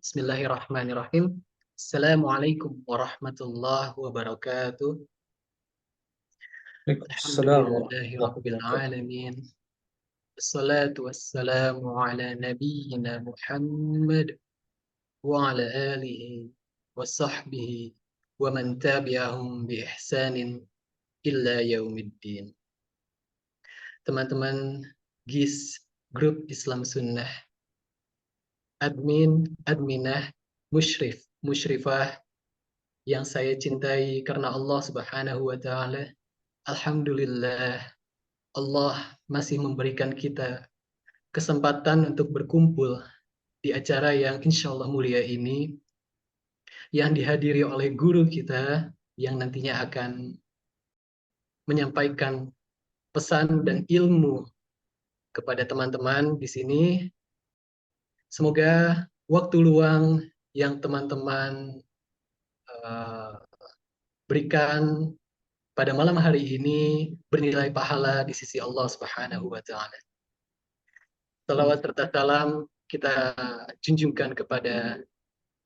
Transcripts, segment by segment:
Bismillahirrahmanirrahim. Assalamualaikum warahmatullahi wabarakatuh. Waalaikumsalam Alhamdulillahi warahmatullahi rabbil wabarakatuh. alamin. Wassalatu wassalamu ala nabiyyina Muhammad wa ala alihi wa sahbihi wa man tabi'ahum bi ihsanin illa yaumiddin. Teman-teman GIS Grup Islam Sunnah, adminah, musyrifah yang saya cintai karena Allah Subhanahu wa taala. Alhamdulillah, Allah masih memberikan kita kesempatan untuk berkumpul di acara yang insya Allah mulia ini, yang dihadiri oleh guru kita yang nantinya akan menyampaikan pesan dan ilmu kepada teman-teman di sini. Semoga waktu luang yang teman-teman berikan pada malam hari ini bernilai pahala di sisi Allah Subhanahu wa taala. Salawat serta salam kita junjungkan kepada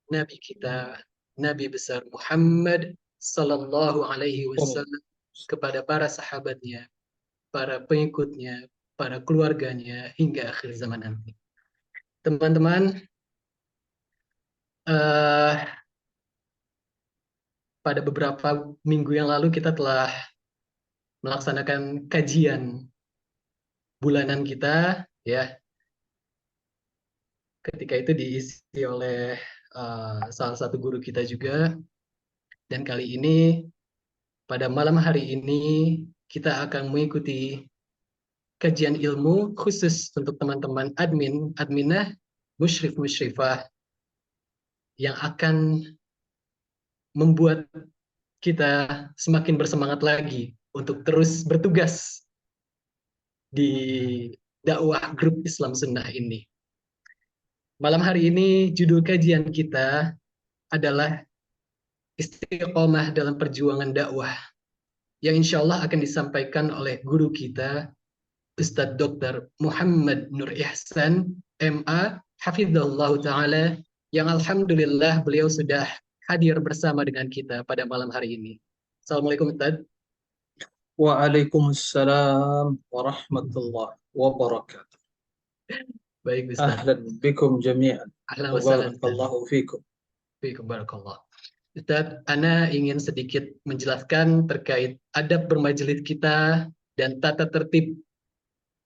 Nabi kita, Nabi besar Muhammad sallallahu alaihi wasallam, kepada para sahabatnya, para pengikutnya, para keluarganya hingga akhir zaman nanti. Teman-teman, pada beberapa minggu yang lalu kita telah melaksanakan kajian bulanan kita, ya. Ketika itu diisi oleh salah satu guru kita juga. Dan kali ini, pada malam hari ini, kita akan mengikuti kajian ilmu khusus untuk teman-teman adminah, musyrifah yang akan membuat kita semakin bersemangat lagi untuk terus bertugas di dakwah grup Islam Sunnah ini. Malam hari ini judul kajian kita adalah istiqomah dalam perjuangan dakwah, yang insya Allah akan disampaikan oleh guru kita, Ustadz Dr. Muhammad Nur Ihsan, MA, Hafizahullah Ta'ala, yang alhamdulillah beliau sudah hadir bersama dengan kita pada malam hari ini. Assalamualaikum Ustadz. Waalaikumsalam warahmatullahi wabarakatuh. Baik Ustadz. Ahlan bikum jami'an. Ahlan wa sahlan. Barakallahu fikum. Fikum barakallah. Ustadz, Ana ingin sedikit menjelaskan terkait adab bermajelis kita dan tata tertib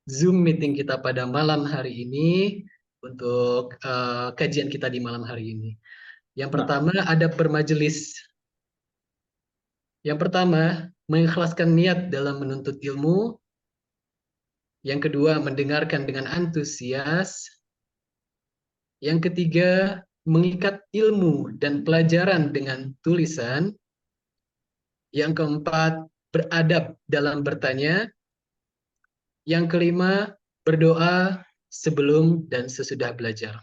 Zoom meeting kita pada malam hari ini untuk kajian kita di malam hari ini. Yang pertama, adab bermajelis. Yang pertama, mengikhlaskan niat dalam menuntut ilmu. Yang kedua, mendengarkan dengan antusias. Yang ketiga, mengikat ilmu dan pelajaran dengan tulisan. Yang keempat, beradab dalam bertanya. Yang kelima, berdoa sebelum dan sesudah belajar.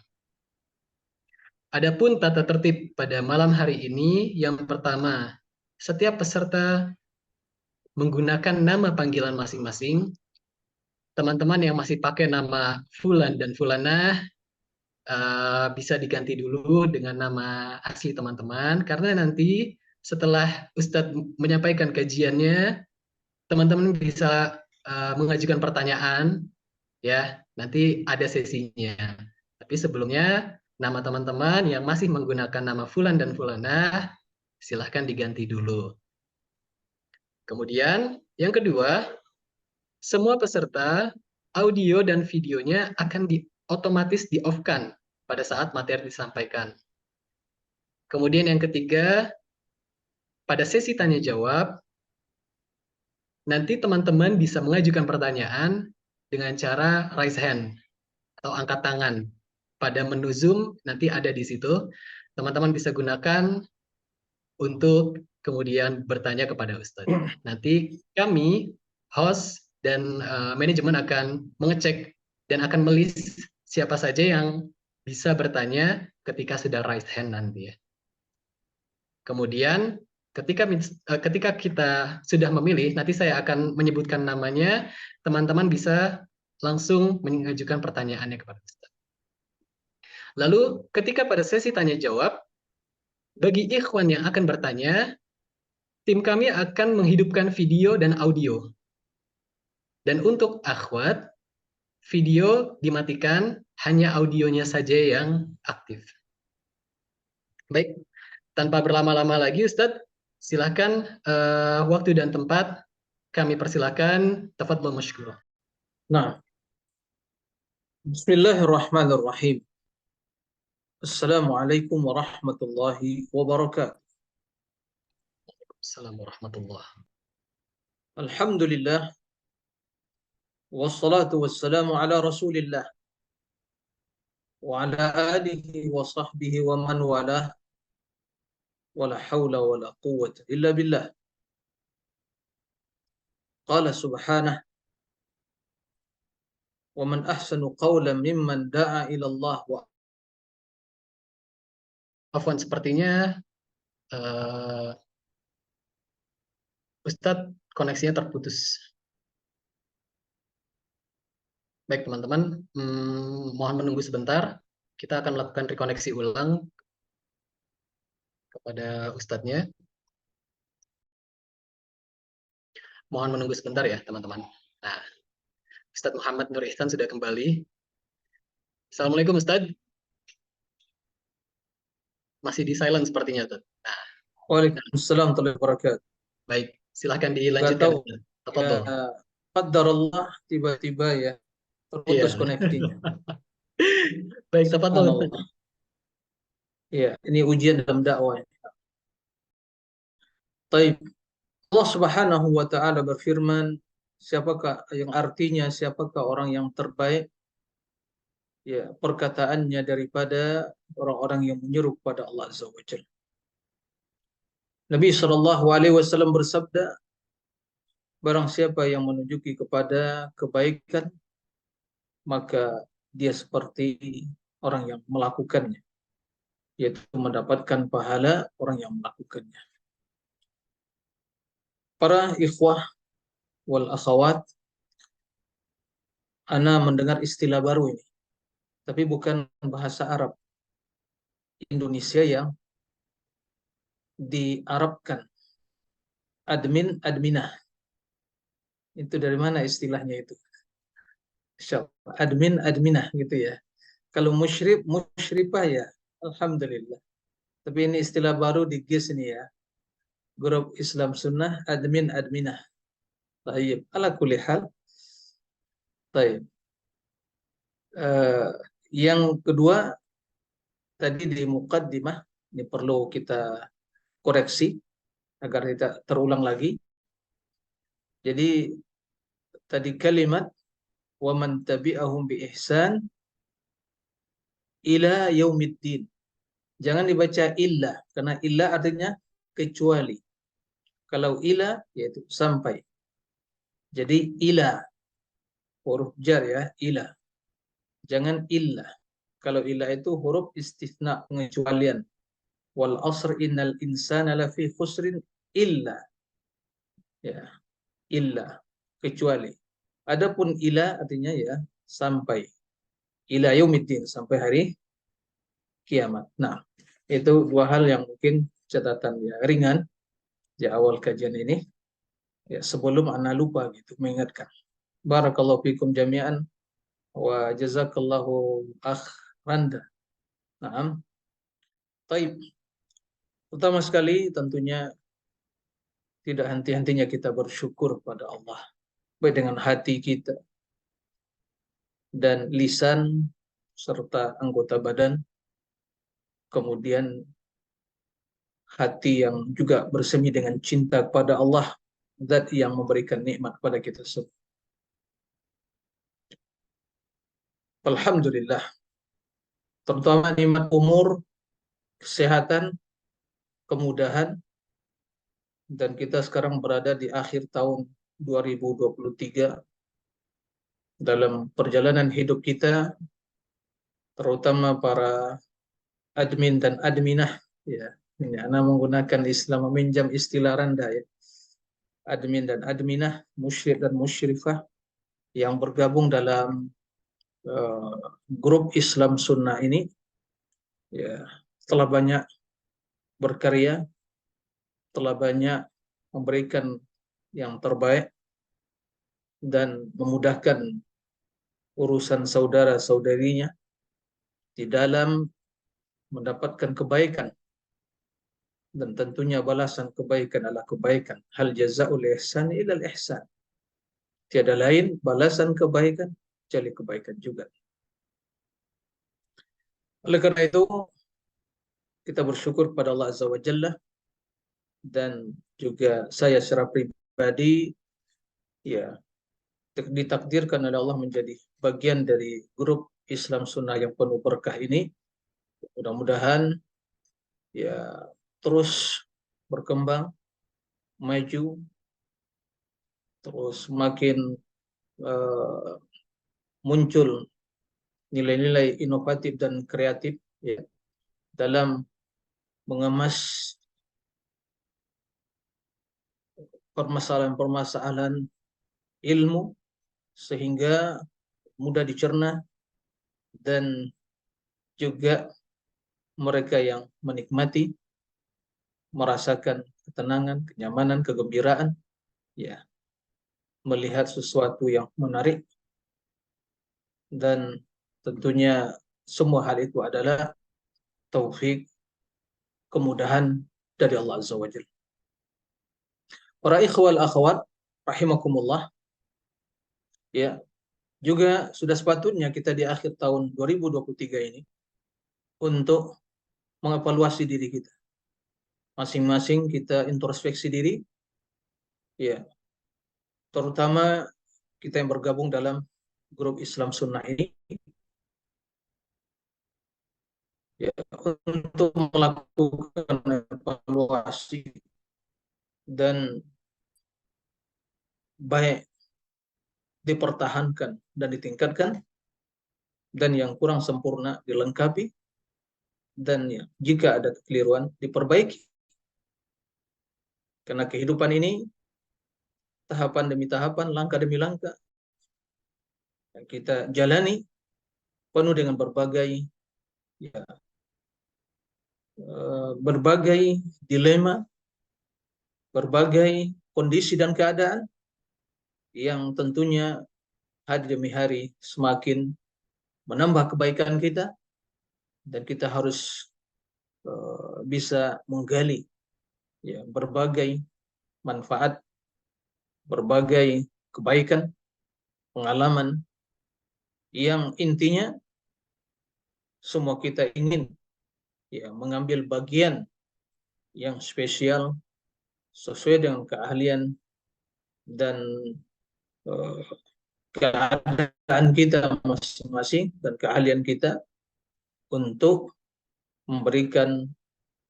Adapun tata tertib pada malam hari ini, yang pertama, setiap peserta menggunakan nama panggilan masing-masing. Teman-teman yang masih pakai nama Fulan dan Fulanah, bisa diganti dulu dengan nama asli teman-teman, karena nanti setelah Ustadz menyampaikan kajiannya, teman-teman bisa mengajukan pertanyaan, ya, nanti ada sesinya. Tapi sebelumnya, nama teman-teman yang masih menggunakan nama Fulan dan Fulanah, silahkan diganti dulu. Kemudian, yang kedua, semua peserta, audio dan videonya akan otomatis di-off-kan pada saat materi disampaikan. Kemudian yang ketiga, pada sesi tanya jawab, nanti teman-teman bisa mengajukan pertanyaan dengan cara raise hand atau angkat tangan. Pada menu Zoom nanti ada di situ. Teman-teman bisa gunakan untuk kemudian bertanya kepada Ustadz. Nanti kami, host dan manajemen akan mengecek dan akan melist siapa saja yang bisa bertanya ketika sudah raise hand nanti ya. Kemudian ketika kita sudah memilih, nanti saya akan menyebutkan namanya, teman-teman bisa langsung mengajukan pertanyaannya kepada Ustaz. Lalu ketika pada sesi tanya jawab, bagi ikhwan yang akan bertanya, tim kami akan menghidupkan video dan audio. Dan untuk akhwat, video dimatikan, hanya audionya saja yang aktif. Baik, tanpa berlama-lama lagi Ustadz, silakan waktu dan tempat kami persilakan. Tafadhol masykur. Nah, Bismillahirrahmanirrahim. Assalamualaikum warahmatullahi wabarakatuh. Assalamualaikum warahmatullahi. Alhamdulillah, wassalatu wassalamu ala rasulillah, wa ala alihi wa sahbihi wa man walah, wa la hawla wa la quwwata illa billah. Qala subhanah, wa man ahsanu qawlan mimman da'a ila Allah wa Afwan, sepertinya Ustadz koneksinya terputus. Baik teman-teman, mohon menunggu sebentar. Kita akan melakukan rekoneksi ulang kepada Ustadznya. Mohon menunggu sebentar ya teman-teman. Nah, Ustadz Muhammad Nur Ihsan sudah kembali. Assalamualaikum Ustadz. Masih di silent sepertinya Ustadz. Nah, Waalaikumsalam warahmatullahi wabarakatuh. baik, silahkan Gak dilanjutkan. tahu ya, Tafadhol. qadarullah tiba-tiba ya terputus Iya. koneksinya. Baik, tafadhol Ustadz. Subhanallah. Ya, ini ujian dalam dakwah. Taib. Allah Subhanahu wa taala berfirman, siapakah yang artinya siapakah orang yang terbaik? Ya, perkataannya daripada orang-orang yang menyuruh kepada Allah Azza wa Jalla. Nabi Shallallahu alaihi wasallam bersabda, barang siapa yang menunjuki kepada kebaikan, maka dia seperti orang yang melakukannya, yaitu mendapatkan pahala orang yang melakukannya. Para ikhwah wal akhawat, ana mendengar istilah baru ini, tapi bukan bahasa Arab Indonesia yang diarabkan. Adminah. Itu dari mana istilahnya itu? Adminah gitu ya. Kalau musyrifah ya, alhamdulillah. Tapi ini istilah baru di GIS ini ya. Grup Islam Sunnah adminah. Taib. Ala kulli hal. Taib. Yang kedua, tadi di muqaddimah, ini perlu kita koreksi agar tidak terulang lagi. Jadi tadi kalimat wa man tabi'ahum bi ihsan ila yaumiddin. Jangan dibaca illa, karena illa artinya kecuali. Kalau ila yaitu sampai. Jadi ila, huruf jar ya, ila. Jangan illa. Kalau illa itu huruf istisna, pengecualian. Wal asr innal insana lafi khusrin illa. Ya, illa, kecuali. Adapun ila artinya ya sampai. Ila yaumiddin, sampai hari kiamat. Nah, itu dua hal yang mungkin catatan ya ringan di awal kajian ini. Ya, sebelum ana lupa gitu mengingatkan. Barakallahu fikum jami'an wa jazakallahu akh Randa. Naam. Taib. Pertama sekali tentunya tidak henti-hentinya kita bersyukur pada Allah. Baik dengan hati kita dan lisan serta anggota badan. Kemudian hati yang juga bersemi dengan cinta kepada Allah, zat yang memberikan nikmat kepada kita semua. Alhamdulillah. Terutama nikmat umur, kesehatan, kemudahan, dan kita sekarang berada di akhir tahun 2023 dalam perjalanan hidup kita, terutama para admin dan adminah ya. Ini ana menggunakan Islam meminjam istilah Randa ya. Admin dan adminah, musyrik dan musyrifah yang bergabung dalam grup Islam Sunnah ini ya telah banyak berkarya, telah banyak memberikan yang terbaik dan memudahkan urusan saudara-saudarinya di dalam mendapatkan kebaikan, dan tentunya balasan kebaikan adalah kebaikan. Hal jazaa'ul ihsan ilal ihsan. Tiada lain balasan kebaikan kecuali kebaikan juga. Oleh karena itu, kita bersyukur pada Allah Azza wa Jalla, dan juga saya secara pribadi ya ditakdirkan oleh Allah menjadi bagian dari grup Islam Sunnah yang penuh berkah ini. Mudah-mudahan ya terus berkembang, maju, terus makin muncul nilai-nilai inovatif dan kreatif ya, dalam mengemas permasalahan-permasalahan ilmu sehingga mudah dicerna, dan juga mereka yang menikmati merasakan ketenangan, kenyamanan, kegembiraan ya melihat sesuatu yang menarik, dan tentunya semua hal itu adalah taufik, kemudahan dari Allah Azza wa Jalla. Para ikhwal akhwat rahimakumullah, ya juga sudah sepatutnya kita di akhir tahun 2023 ini untuk mengevaluasi diri kita. Masing-masing kita introspeksi diri, ya terutama kita yang bergabung dalam grup Islam Sunnah ini, ya, untuk melakukan evaluasi dan baik dipertahankan dan ditingkatkan, dan yang kurang sempurna dilengkapi, dan ya, jika ada kekeliruan diperbaiki. Karena kehidupan ini tahapan demi tahapan, langkah demi langkah yang kita jalani penuh dengan ya, berbagai dilema, berbagai kondisi dan keadaan yang tentunya hari demi hari semakin menambah kebaikan kita, dan kita harus bisa menggali ya berbagai manfaat, berbagai kebaikan, pengalaman yang intinya semua kita ingin ya mengambil bagian yang spesial sesuai dengan keahlian dan keadaan kita masing-masing dan keahlian kita untuk memberikan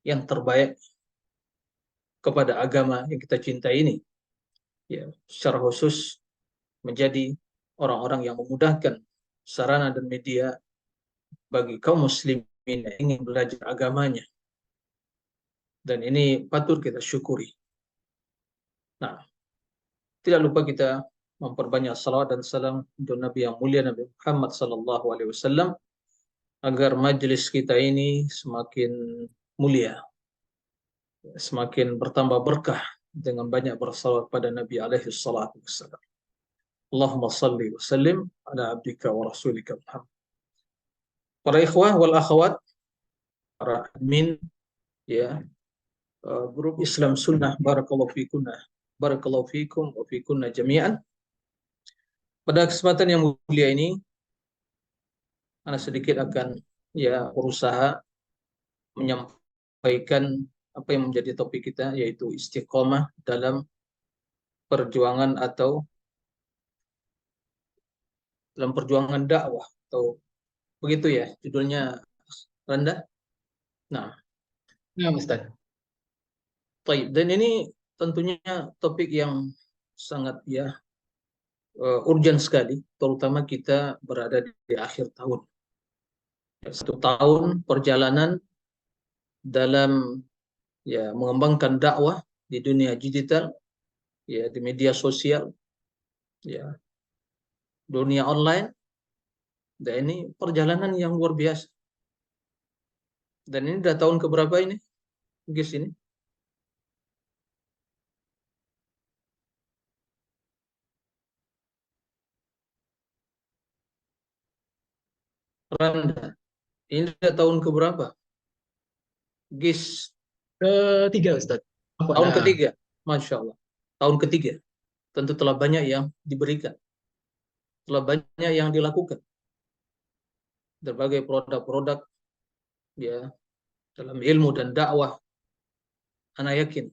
yang terbaik kepada agama yang kita cintai ini. Ya, secara khusus menjadi orang-orang yang memudahkan sarana dan media bagi kaum muslimin yang ingin belajar agamanya. Dan ini patut kita syukuri. Nah, tidak lupa kita memperbanyak salawat dan salam untuk Nabi yang mulia, Nabi Muhammad sallallahu alaihi wasallam, agar majelis kita ini semakin mulia, semakin bertambah berkah dengan banyak bersalawat pada Nabi alaihi salatu wassalam. Allahumma salli wa sallim ala abdika wa rasulika Muhammad. Para ikhwah wal akhwat, para admin ya grup Islam Sunnah, barakallahu fikunna, barakallahu fikum wa fikunna jami'an. Pada kesempatan yang mulia ini, Ana sedikit akan ya berusaha menyampaikan apa yang menjadi topik kita, yaitu istiqomah dalam perjuangan atau dalam perjuangan dakwah, atau begitu ya judulnya, Randa. Nah, Ya, Ustaz. baik. Dan ini tentunya topik yang sangat ya urgent sekali, terutama kita berada di akhir tahun. 1 tahun perjalanan dalam ya mengembangkan dakwah di dunia digital, ya di media sosial, ya dunia online. Dan ini perjalanan yang luar biasa. Dan ini udah tahun keberapa ini? GIS ini? Randa. Ini udah tahun keberapa? GIS Ketiga, Ustadz. tahun Nah, ketiga. Masya Allah. Tahun ketiga. Tentu telah banyak yang diberikan. Telah banyak yang dilakukan. Berbagai produk-produk ya dalam ilmu dan dakwah. Anak yakin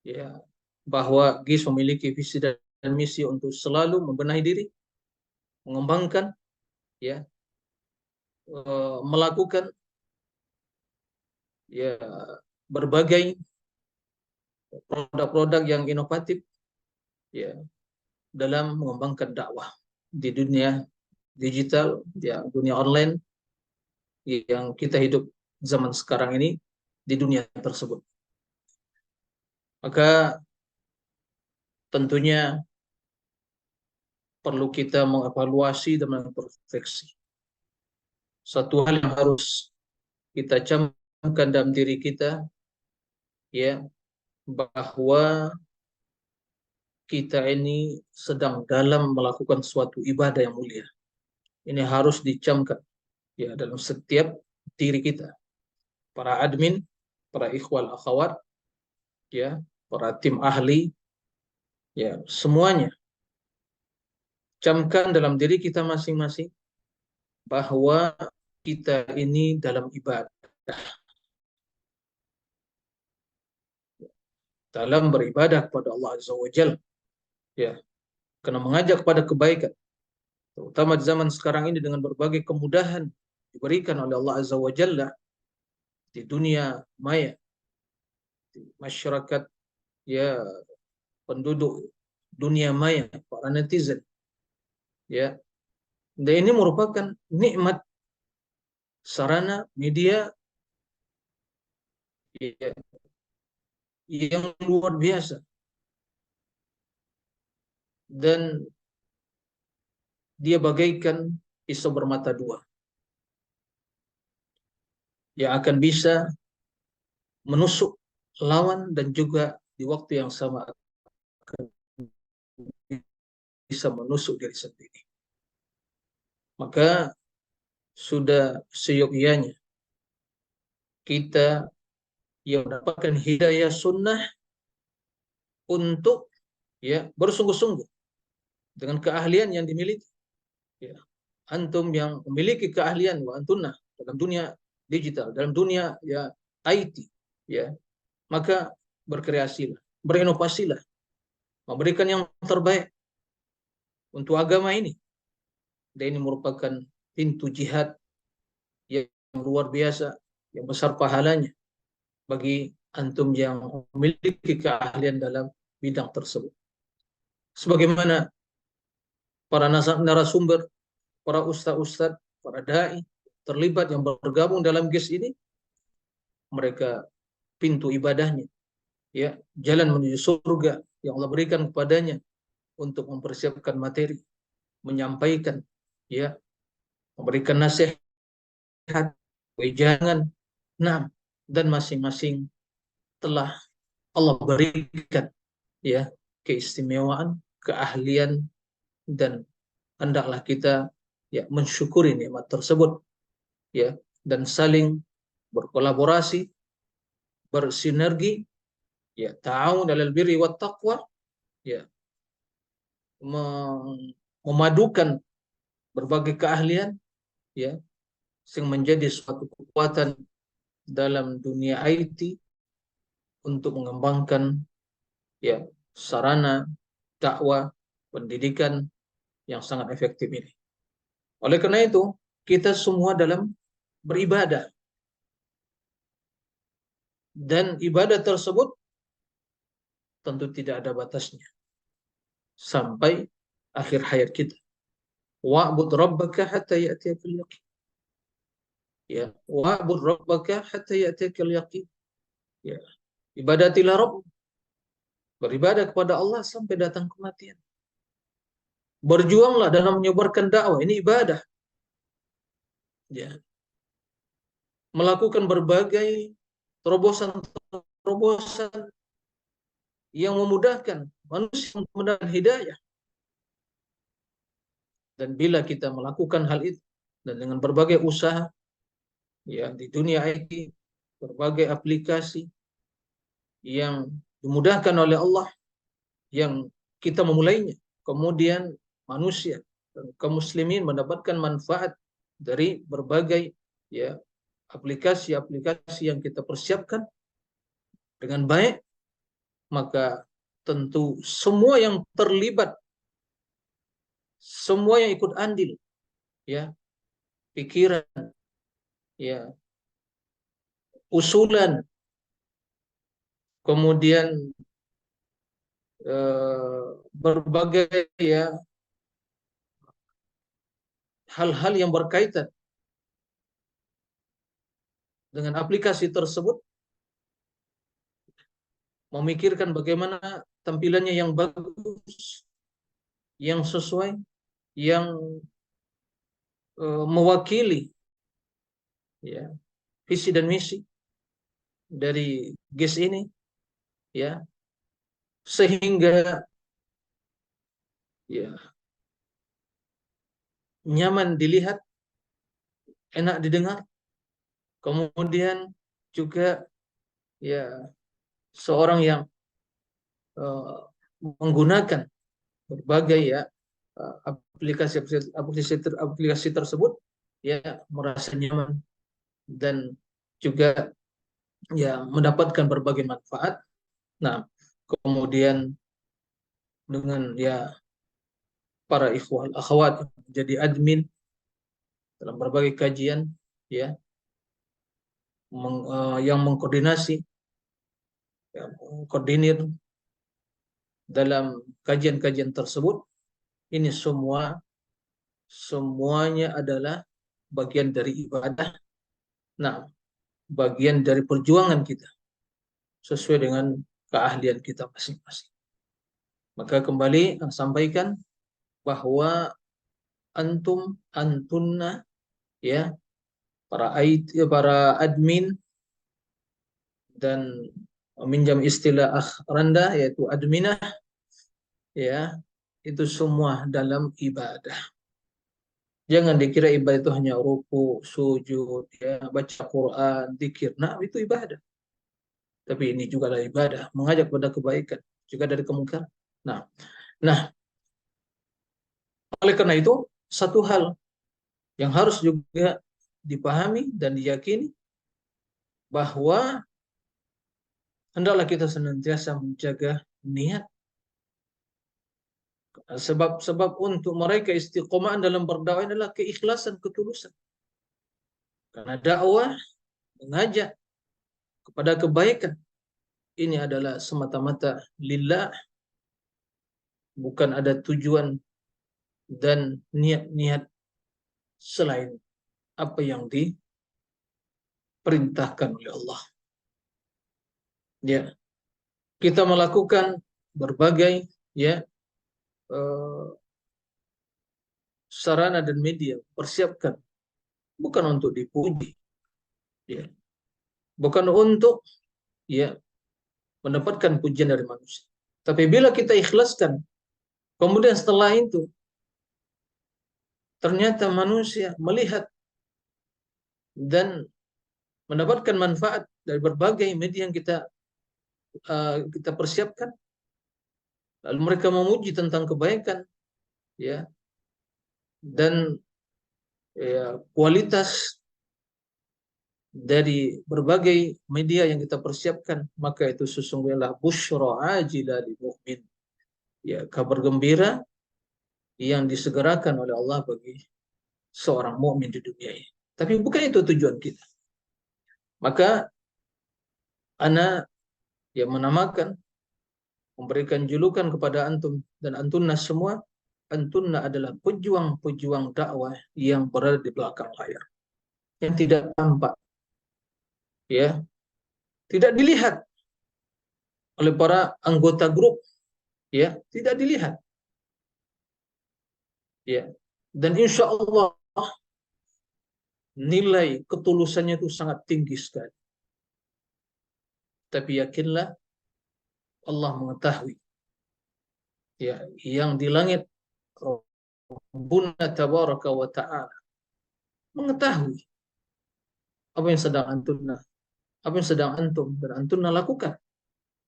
ya bahwa GIS memiliki visi dan misi untuk selalu membenahi diri, mengembangkan ya, melakukan ya berbagai produk-produk yang inovatif ya dalam mengembangkan dakwah di dunia digital, ya dunia online yang kita hidup zaman sekarang ini di dunia tersebut. Maka tentunya perlu kita mengevaluasi dan mengintrospeksi. Satu hal yang harus kita camkan dalam diri kita ya bahwa kita ini sedang dalam melakukan suatu ibadah yang mulia. Ini harus dicamkan ya dalam setiap diri kita. Para admin, para ikhwal akhwat, ya, para tim ahli, ya, semuanya camkan dalam diri kita masing-masing bahwa kita ini dalam ibadah, dalam beribadah kepada Allah Azza wa Jalla, ya, karena mengajak kepada kebaikan, terutama di zaman sekarang ini dengan berbagai kemudahan diberikan oleh Allah Azza wa Jalla di dunia maya, di masyarakat ya penduduk dunia maya, para netizen, ya. Dan ini merupakan nikmat sarana media ya, yang luar biasa dan dia bagaikan pisau bermata dua yang akan bisa menusuk lawan dan juga di waktu yang sama akan bisa menusuk diri sendiri. Maka sudah seyogyanya kita yang mendapatkan hidayah sunnah untuk ya bersungguh-sungguh dengan keahlian yang dimiliki. Ya. Antum yang memiliki keahlian wa antunna dalam dunia digital, dalam dunia ya IT, ya maka berkreasilah, berinovasilah, memberikan yang terbaik untuk agama ini. Dan ini merupakan pintu jihad yang luar biasa, yang besar pahalanya bagi antum yang memiliki keahlian dalam bidang tersebut. Sebagaimana para narasumber, para ustadz-ustadz, para dai terlibat yang bergabung dalam GIS ini, mereka pintu ibadahnya, ya jalan menuju surga yang Allah berikan kepadanya untuk mempersiapkan materi, menyampaikan, ya memberikan nasihat, wejangan, nah dan masing-masing telah Allah berikan ya keistimewaan, keahlian dan hendaklah kita ya mensyukuri nikmat tersebut ya dan saling berkolaborasi, bersinergi ya ta'awun 'alal birri wat taqwa ya memadukan berbagai keahlian ya sehingga menjadi suatu kekuatan dalam dunia IT untuk mengembangkan ya sarana dakwah pendidikan yang sangat efektif ini. Oleh karena itu, kita semua dalam beribadah dan ibadah tersebut tentu tidak ada batasnya sampai akhir hayat kita. Wa'bud rabbaka hatta ya'tiyakal yaqin. Ya, wa'bud rabbaka hatta ya'tiyakal yaqin. Ya, ibadatilah Rabb. Beribadah kepada Allah sampai datang kematian. Berjuanglah dalam menyebarkan dakwah, ini ibadah. Ya. melakukan berbagai terobosan-terobosan yang memudahkan manusia untuk mendapatkan hidayah. Dan bila kita melakukan hal itu dan dengan berbagai usaha ya di dunia IT, berbagai aplikasi yang dimudahkan oleh Allah, yang kita memulainya, kemudian manusia dan kaum muslimin mendapatkan manfaat dari berbagai ya aplikasi-aplikasi yang kita persiapkan dengan baik, maka tentu semua yang terlibat, semua yang ikut andil, ya, pikiran, ya, usulan, kemudian berbagai ya hal-hal yang berkaitan dengan aplikasi tersebut, memikirkan bagaimana tampilannya yang bagus, yang sesuai, yang mewakili ya visi dan misi dari GIS ini, ya, sehingga ya nyaman dilihat, enak didengar, kemudian juga ya seorang yang menggunakan berbagai ya aplikasi tersebut ya merasa nyaman dan juga ya mendapatkan berbagai manfaat. Nah, kemudian dengan ya para ikhwah akhwat jadi admin dalam berbagai kajian ya yang mengkoordinasi, ya, mengkoordinir dalam kajian-kajian tersebut, ini semuanya adalah bagian dari ibadah. Nah, bagian dari perjuangan kita sesuai dengan keahlian kita masing-masing. Maka kembali sampaikan bahwa antunna ya para IT, para admin dan meminjam istilah Randa yaitu adminah ya, itu semua dalam ibadah. Jangan dikira ibadah itu hanya ruku, sujud, ya, baca Quran, zikir. Nah, itu ibadah. Tapi ini juga adalah ibadah, mengajak pada kebaikan, juga dari kemungkaran. Nah, oleh karena itu satu hal yang harus juga dipahami dan diyakini bahwa hendaklah kita senantiasa menjaga niat. Sebab untuk mereka istiqomah dalam berdakwah adalah keikhlasan, ketulusan. Karena dakwah mengajak kepada kebaikan ini adalah semata-mata lillah, bukan ada tujuan dan niat-niat selain apa yang diperintahkan oleh Allah. Ya, kita melakukan berbagai ya sarana dan media persiapkan bukan untuk dipuji, ya, bukan untuk ya mendapatkan pujian dari manusia. Tapi bila kita ikhlaskan, kemudian setelah itu ternyata manusia melihat dan mendapatkan manfaat dari berbagai media yang kita persiapkan, lalu mereka memuji tentang kebaikan, ya, dan ya, kualitas dari berbagai media yang kita persiapkan, maka itu sesungguhnya busyra ajilah lil mu'min, ya, kabar gembira yang disegerakan oleh Allah bagi seorang mukmin di dunia ini. Tapi bukan itu tujuan kita. Maka ana yang menamakan, memberikan julukan kepada antum dan antunna semua, antunna adalah pejuang-pejuang dakwah yang berada di belakang layar, yang tidak tampak, ya, tidak dilihat oleh para anggota grup, ya, tidak dilihat, ya, dan insya Allah nilai ketulusannya itu sangat tinggi sekali. Tapi yakinlah Allah mengetahui, ya, yang di langit, Rabbuna tabaraka wa ta'ala mengetahui apa yang sedang antum dan antuna lakukan,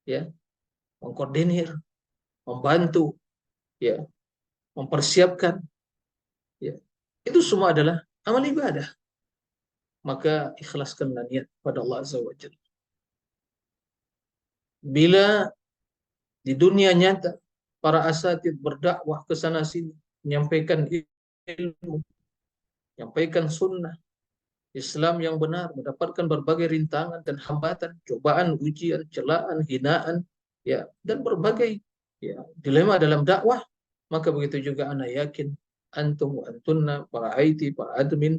ya, mengkoordinir, membantu, ya, mempersiapkan, ya, itu semua adalah amal ibadah. Maka ikhlaskanlah niat pada Allah Azza wa Jalla. Bila di dunia nyata para asatid berdakwah ke sana sini, menyampaikan ilmu, menyampaikan sunnah Islam yang benar, mendapatkan berbagai rintangan dan hambatan, cobaan, ujian, celaan, hinaan, ya, dan berbagai, ya, dilema dalam dakwah, maka begitu juga ana yakin antum wa antunna, para IT, para admin,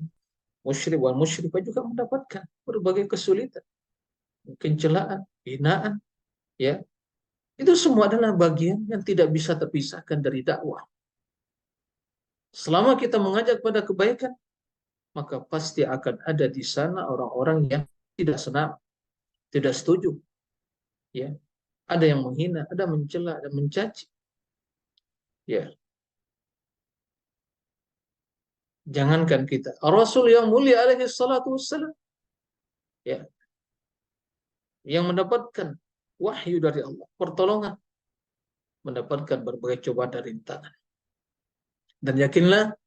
musyrik wal musyrikah juga mendapatkan berbagai kesulitan, mungkin celaan, hinaan, ya. Itu semua adalah bagian yang tidak bisa terpisahkan dari dakwah. Selama kita mengajak pada kebaikan, maka pasti akan ada di sana orang-orang yang tidak senang, tidak setuju, ya. Ada yang menghina, ada mencela, ada mencaci, ya. Jangankan kita, Rasul yang mulia alaihi salatu wassalam, ya, yang mendapatkan wahyu dari Allah, pertolongan, mendapatkan berbagai cobaan dan rintangan. Dan yakinlah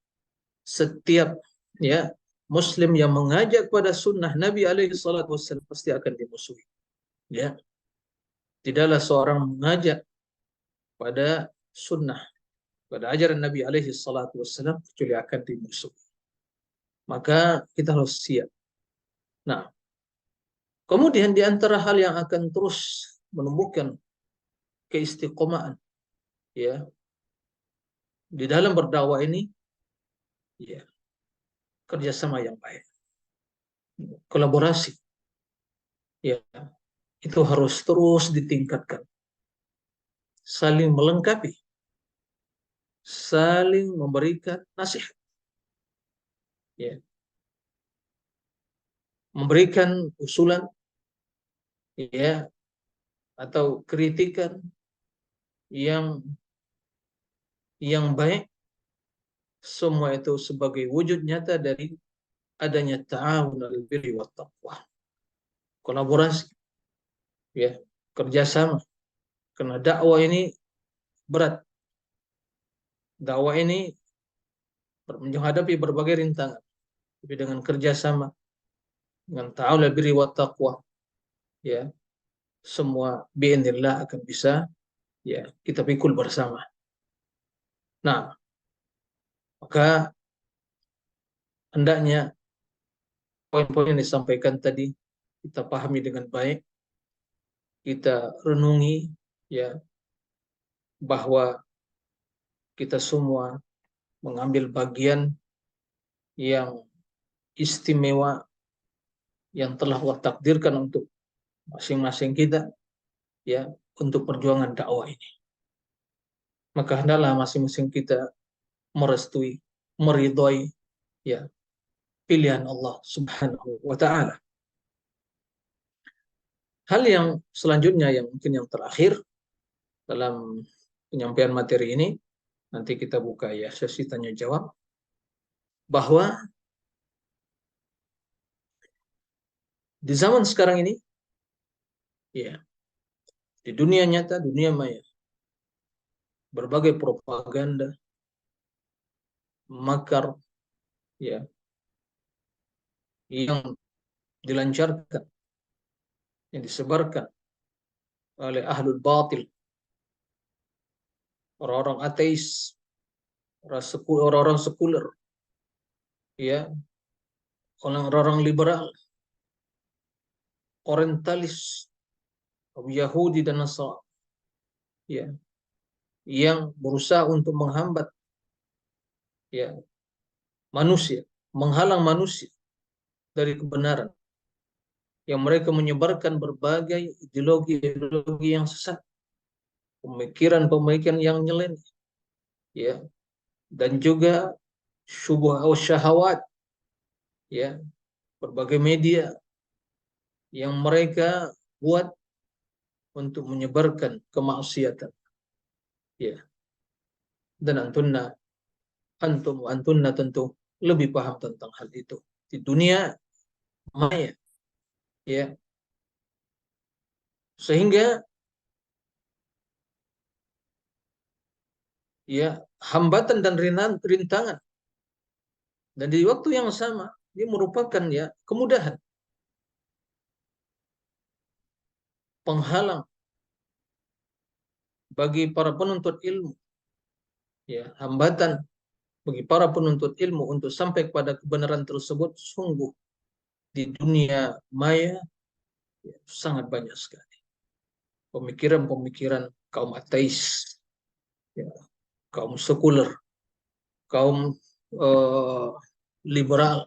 setiap, ya, Muslim yang mengajak pada sunnah Nabi alaihi salatu wassalam pasti akan dimusuhi. Ya, tidaklah seorang mengajak pada sunnah, pada ajaran Nabi alaihi salatu wassalam kecuali akan dimusuhi. Maka kita harus siap. Nah, kemudian di antara hal yang akan terus menumbuhkan keistiqomahan, ya, di dalam berdakwah ini, ya, kerjasama yang baik, kolaborasi, ya, itu harus terus ditingkatkan, saling melengkapi, saling memberikan nasihat, ya, memberikan usulan, ya, atau kritikan yang baik, semua itu sebagai wujud nyata dari adanya ta'awun al birri wat taqwa, kolaborasi, ya, kerjasama. Karena dakwah ini berat, dakwah ini menghadapi berbagai rintangan, tapi dengan kerjasama, dengan ta'awun al birri wat taqwa, ya, semua biidznillah akan bisa, ya, kita pikul bersama. Nah, maka hendaknya poin-poin yang disampaikan tadi kita pahami dengan baik, kita renungi, ya, bahwa kita semua mengambil bagian yang istimewa yang telah Allah takdirkan untuk masing-masing kita, ya, untuk perjuangan dakwah ini. Maka hendaklah masing-masing kita merestui, meridhoi, ya, pilihan Allah Subhanahu wa taala. Hal yang selanjutnya yang mungkin yang terakhir dalam penyampaian materi ini, nanti kita buka, ya, sesi tanya jawab, bahwa di zaman sekarang ini, ya, di dunia nyata, dunia maya, berbagai propaganda, makar, ya, yang dilancarkan, yang disebarkan oleh ahlul batil, orang-orang ateis, orang-orang sekuler, ya, orang-orang liberal, orientalis, Yahudi dan Nasrani, ya, yang berusaha untuk menghambat, ya, manusia, menghalang manusia dari kebenaran, yang mereka menyebarkan berbagai ideologi-ideologi yang sesat, pemikiran-pemikiran yang nyeleneh, ya, dan juga syubhat syahwat, ya, berbagai media yang mereka buat untuk menyebarkan kemaksiatan, ya. Dan antunna tentu lebih paham tentang hal itu. Di dunia maya, ya, sehingga ya hambatan dan rintangan, dan di waktu yang sama dia merupakan ya kemudahan, penghalang bagi para penuntut ilmu, ya, hambatan bagi para penuntut ilmu untuk sampai kepada kebenaran tersebut. Sungguh di dunia maya, ya, sangat banyak sekali pemikiran-pemikiran kaum ateis, ya, kaum sekuler, kaum liberal,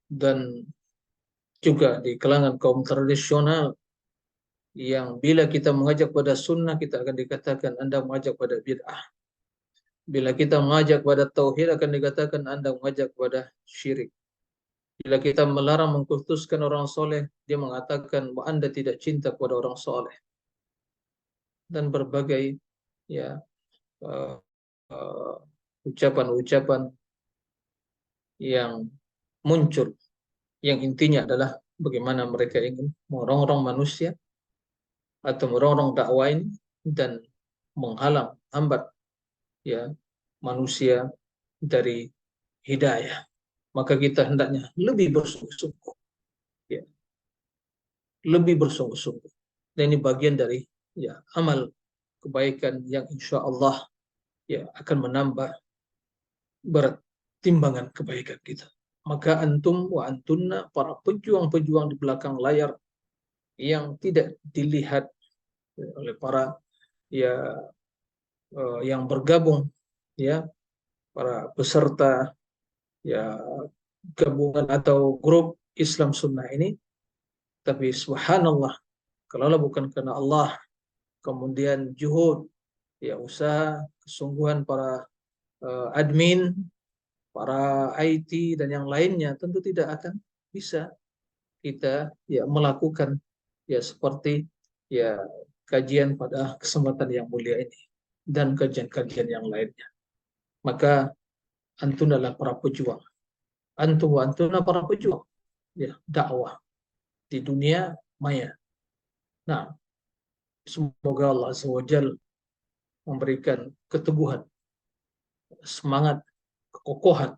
dan juga di kalangan kaum tradisional, yang bila kita mengajak pada sunnah, kita akan dikatakan Anda mengajak pada bid'ah. Bila kita mengajak pada tauhid, akan dikatakan Anda mengajak pada syirik. Bila kita melarang mengkultuskan orang soleh, dia mengatakan bahwa Anda tidak cinta kepada orang soleh. Dan berbagai ya uh, uh, ucapan-ucapan yang muncul, yang intinya adalah bagaimana mereka ingin merongrong manusia atau merongrong dakwah ini dan menghalang, hambat ya manusia dari hidayah. Maka kita hendaknya lebih bersungguh-sungguh, ya, lebih bersungguh-sungguh. Dan ini bagian dari ya amal kebaikan yang insya Allah ya akan menambah berat timbangan kebaikan kita. Maka antum wa antunna, para pejuang-pejuang di belakang layar yang tidak dilihat oleh para ya yang bergabung, ya, para peserta ya gabungan atau grup Islam Sunnah ini, tapi subhanallah, kalau bukan karena Allah, kemudian juhud, ya, usaha, kesungguhan para admin, para IT dan yang lainnya, tentu tidak akan bisa kita ya melakukan ya seperti ya kajian pada kesempatan yang mulia ini dan kajian-kajian yang lainnya. Maka antum adalah para pejuang, antuna para pejuang ya dakwah di dunia maya. Nah, semoga Allah Azza wa Jalla memberikan keteguhan, semangat, kekokohan,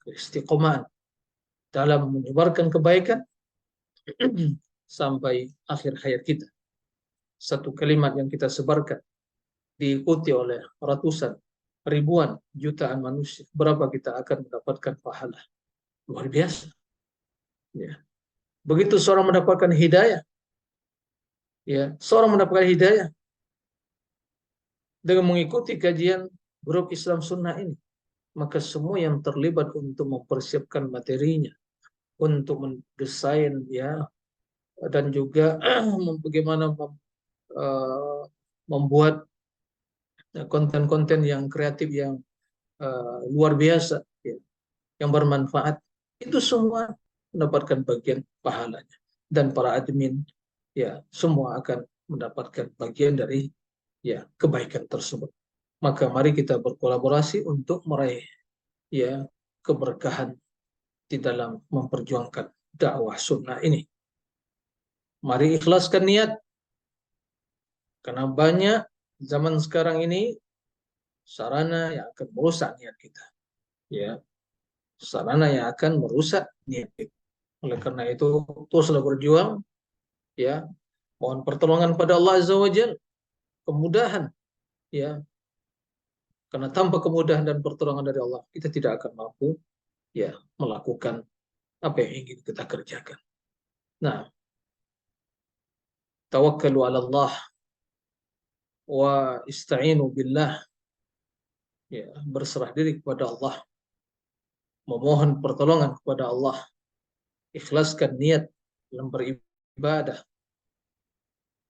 keistiqomahan dalam menyebarkan kebaikan sampai akhir hayat kita. Satu kalimat yang kita sebarkan diikuti oleh ratusan, ribuan, jutaan manusia. Berapa kita akan mendapatkan pahala? Luar biasa. Ya. Begitu seorang mendapatkan hidayah, ya, seorang mendapatkan hidayah dengan mengikuti kajian grup Islam Sunnah ini, maka semua yang terlibat untuk mempersiapkan materinya, untuk mendesain ya, dan juga bagaimana membuat konten-konten yang kreatif yang luar biasa, ya, yang bermanfaat, itu semua mendapatkan bagian pahalanya, dan para admin ya semua akan mendapatkan bagian dari ya kebaikan tersebut. Maka mari kita berkolaborasi untuk meraih ya keberkahan di dalam memperjuangkan dakwah sunnah ini. Mari ikhlaskan niat, karena banyak zaman sekarang ini sarana yang akan merusak niat kita, ya, sarana yang akan merusak niat kita. Oleh karena itu teruslah berjuang, ya, mohon pertolongan pada Allah Azza wa Jalla, kemudahan, ya, karena tanpa kemudahan dan pertolongan dari Allah kita tidak akan mampu ya melakukan apa yang ingin kita kerjakan. Nah, tawakkalu 'ala Allah wa ista'inu billah, ya, berserah diri kepada Allah, memohon pertolongan kepada Allah, ikhlaskan niat dalam beribadah,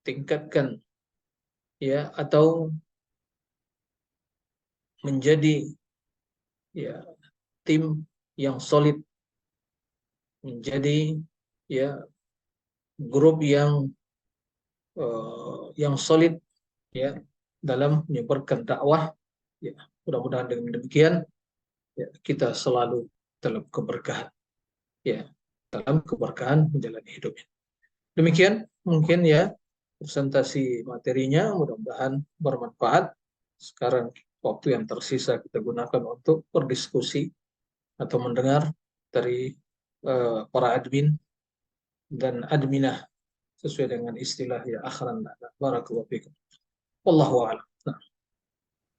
tingkatkan ya atau menjadi ya tim yang solid menjadi ya grup yang solid ya dalam menyebarkan dakwah. Ya, mudah-mudahan dengan demikian ya, kita selalu dalam keberkahan, ya, dalam keberkahan menjalani hidupnya. Demikian mungkin ya presentasi materinya, mudah-mudahan bermanfaat. Sekarang waktu yang tersisa kita gunakan untuk berdiskusi atau mendengar dari para admin dan adminah sesuai dengan istilah ya akhiran. Barakallahu fikum. Wallahu a'lam. Nah,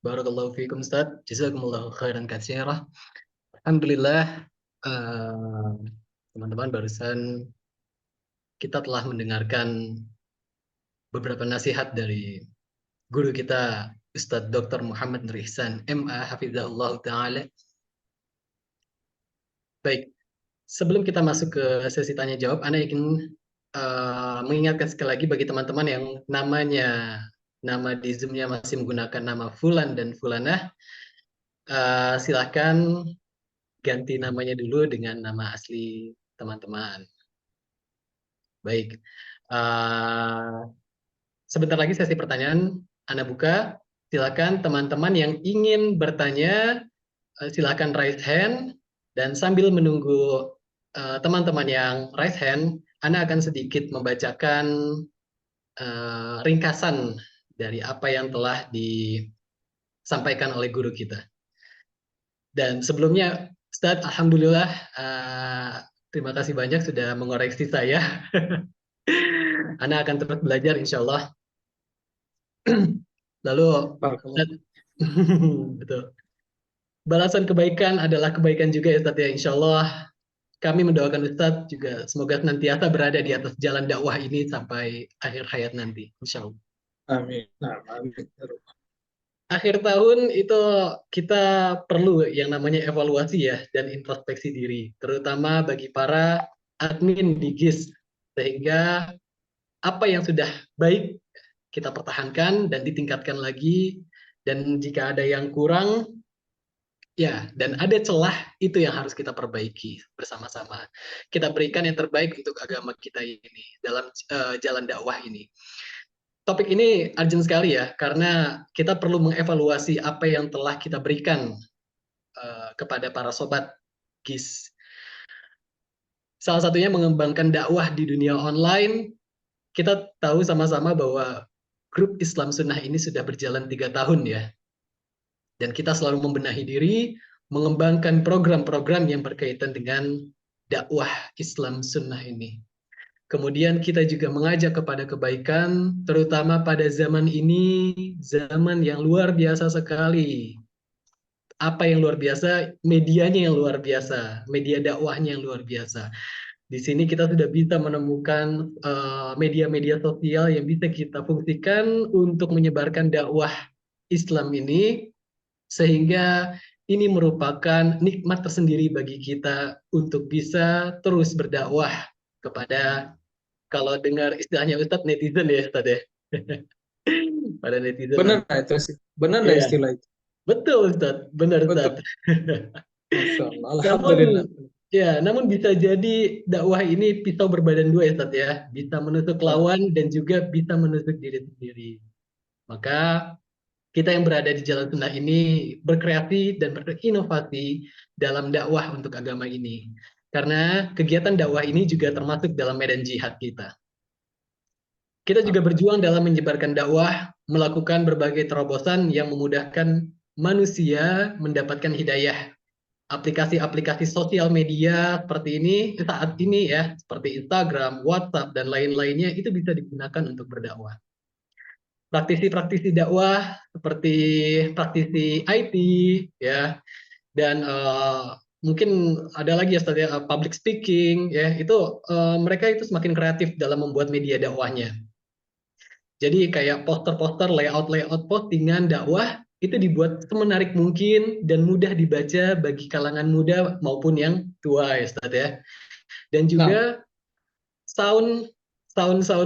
Barakallahu fiikum Ustaz. Jazakumullahu khairan katsirah. Alhamdulillah, eh, teman-teman, barusan kita telah mendengarkan beberapa nasihat dari guru kita Ustadz Dr. Muhammad Nur Ihsan MA Hafizahullah Ta'ala. Baik, sebelum kita masuk ke sesi tanya jawab, Anda ingin mengingatkan sekali lagi bagi teman-teman yang nama di Zoom-nya masih menggunakan nama Fulan dan Fulanah, silahkan ganti namanya dulu dengan nama asli teman-teman. Baik, sebentar lagi sesi pertanyaan Anda buka. Silakan teman-teman yang ingin bertanya, silakan raise hand, dan sambil menunggu teman-teman yang raise hand, Anda akan sedikit membacakan ringkasan dari apa yang telah disampaikan oleh guru kita. Dan sebelumnya, Ustadz, Alhamdulillah, terima kasih banyak sudah mengoreksi saya. Anda akan terus belajar, insya Allah. Lalu, barakallahu. betul. Balasan kebaikan adalah kebaikan juga ya Ustadz ya. Insya Allah kami mendoakan Ustadz juga semoga senantiasa berada di atas jalan dakwah ini sampai akhir hayat nanti. Insya Allah. Amin. Nah, amin. Akhir tahun itu kita perlu yang namanya evaluasi ya dan introspeksi diri, terutama bagi para admin di GIS, sehingga apa yang sudah baik kita pertahankan dan ditingkatkan lagi, dan jika ada yang kurang, ya, dan ada celah, itu yang harus kita perbaiki bersama-sama. Kita berikan yang terbaik untuk agama kita ini dalam jalan dakwah ini. Topik ini urgent sekali ya, karena kita perlu mengevaluasi apa yang telah kita berikan kepada para sobat GIS. Salah satunya mengembangkan dakwah di dunia online. Kita tahu sama-sama bahwa grup Islam Sunnah ini sudah berjalan 3 tahun ya. Dan kita selalu membenahi diri, mengembangkan program-program yang berkaitan dengan dakwah Islam Sunnah ini. Kemudian kita juga mengajak kepada kebaikan, terutama pada zaman ini, zaman yang luar biasa sekali. Apa yang luar biasa? Medianya yang luar biasa, media dakwahnya yang luar biasa. Di sini kita sudah bisa menemukan media-media sosial yang bisa kita fungsikan untuk menyebarkan dakwah Islam ini, sehingga ini merupakan nikmat tersendiri bagi kita untuk bisa terus berdakwah kepada, kalau dengar istilahnya Ustadz, netizen ya Ustadz ya. Pada netizen. Benar itu sih. Benar Iya, istilah itu. betul Ustadz, benar Betul. Ustadz. Masya Allah. Namun, Alhamdulillah. ya, namun bisa jadi dakwah ini pisau berbadan dua ya Ustadz ya. Bisa menusuk lawan dan juga bisa menusuk diri sendiri. Maka kita yang berada di jalan sunnah ini berkreasi dan berinovasi dalam dakwah untuk agama ini. Karena kegiatan dakwah ini juga termasuk dalam medan jihad kita. Kita juga berjuang dalam menyebarkan dakwah, melakukan berbagai terobosan yang memudahkan manusia mendapatkan hidayah. Aplikasi-aplikasi sosial media seperti ini saat ini ya, seperti Instagram, WhatsApp, dan lain-lainnya itu bisa digunakan untuk berdakwah. Praktisi-praktisi dakwah seperti praktisi IT ya, dan mungkin ada lagi ya public speaking ya, itu mereka itu semakin kreatif dalam membuat media dakwahnya. Jadi kayak poster-poster, layout-layout postingan dakwah itu dibuat semenarik mungkin dan mudah dibaca bagi kalangan muda maupun yang tua ya Ustaz ya. Dan juga sound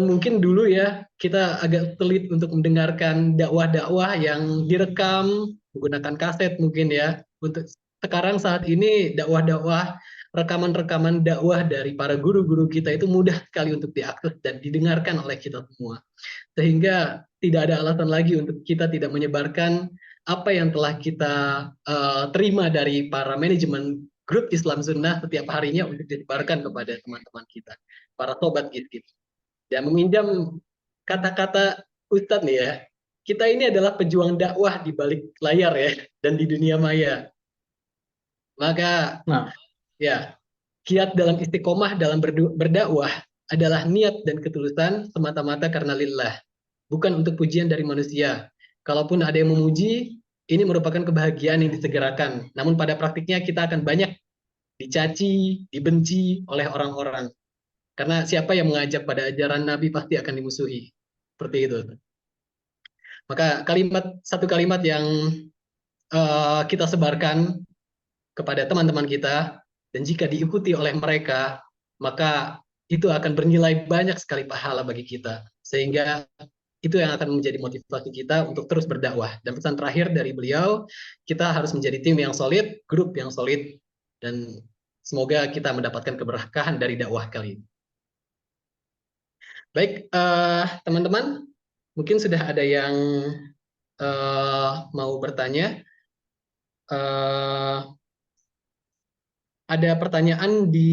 mungkin dulu ya kita agak sulit untuk mendengarkan dakwah-dakwah yang direkam menggunakan kaset mungkin ya. Untuk sekarang saat ini dakwah-dakwah rekaman-rekaman dakwah dari para guru-guru kita itu mudah sekali untuk diakses dan didengarkan oleh kita semua. Sehingga tidak ada alasan lagi untuk kita tidak menyebarkan apa yang telah kita terima dari para manajemen grup Islam Sunnah setiap harinya untuk disebarkan kepada teman-teman kita, para sobat gitu. Dan meminjam kata-kata Ustadz nih ya, kita ini adalah pejuang dakwah di balik layar ya, dan di dunia maya. Maka Nah, ya, kiat dalam istiqomah dalam berdakwah adalah niat dan ketulusan semata-mata karena lillah, bukan untuk pujian dari manusia. Kalaupun ada yang memuji, ini merupakan kebahagiaan yang disegerakan. Namun pada praktiknya kita akan banyak dicaci, dibenci oleh orang-orang. Karena siapa yang mengajak pada ajaran Nabi pasti akan dimusuhi. Seperti itu. Maka satu kalimat yang kita sebarkan kepada teman-teman kita, dan jika diikuti oleh mereka, maka itu akan bernilai banyak sekali pahala bagi kita. Sehingga itu yang akan menjadi motivasi kita untuk terus berdakwah. Dan pesan terakhir dari beliau, kita harus menjadi tim yang solid, grup yang solid, dan semoga kita mendapatkan keberkahan dari dakwah kali ini. Baik, teman-teman, mungkin sudah ada yang mau bertanya. Ada pertanyaan di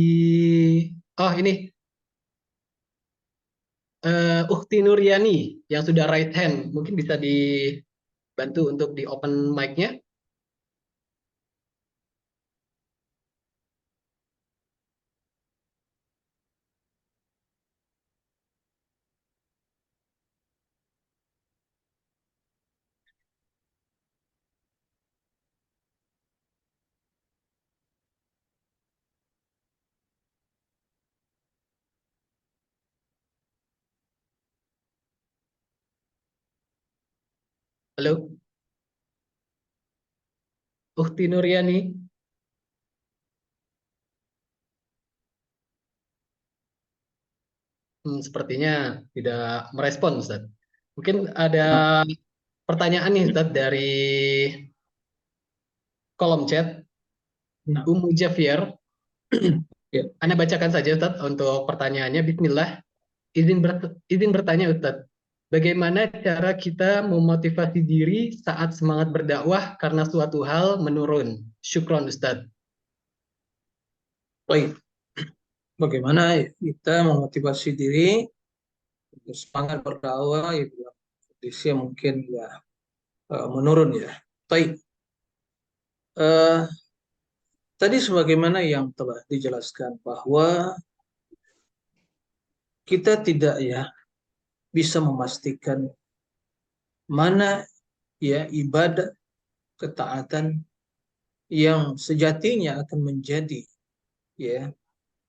ini Ukti Nuryani yang sudah right hand, mungkin bisa dibantu untuk di open mic-nya. Halo, Ukti Nuryani. Sepertinya tidak merespon, Ustaz. Mungkin ada nah, pertanyaan nih, Ustaz, dari kolom chat. nah. Umu Javier. Ya, Anda bacakan saja, Ustaz, untuk pertanyaannya. Bismillah. Izin bertanya, Ustaz. Bagaimana cara kita memotivasi diri saat semangat berdakwah karena suatu hal menurun? Syukron, Ustaz. baik. Bagaimana kita memotivasi diri untuk semangat berdakwah itu kondisi yang mungkin ya menurun ya. Baik. Eh, Tadi sebagaimana yang telah dijelaskan bahwa kita tidak ya bisa memastikan mana ya ibadah ketaatan yang sejatinya akan menjadi ya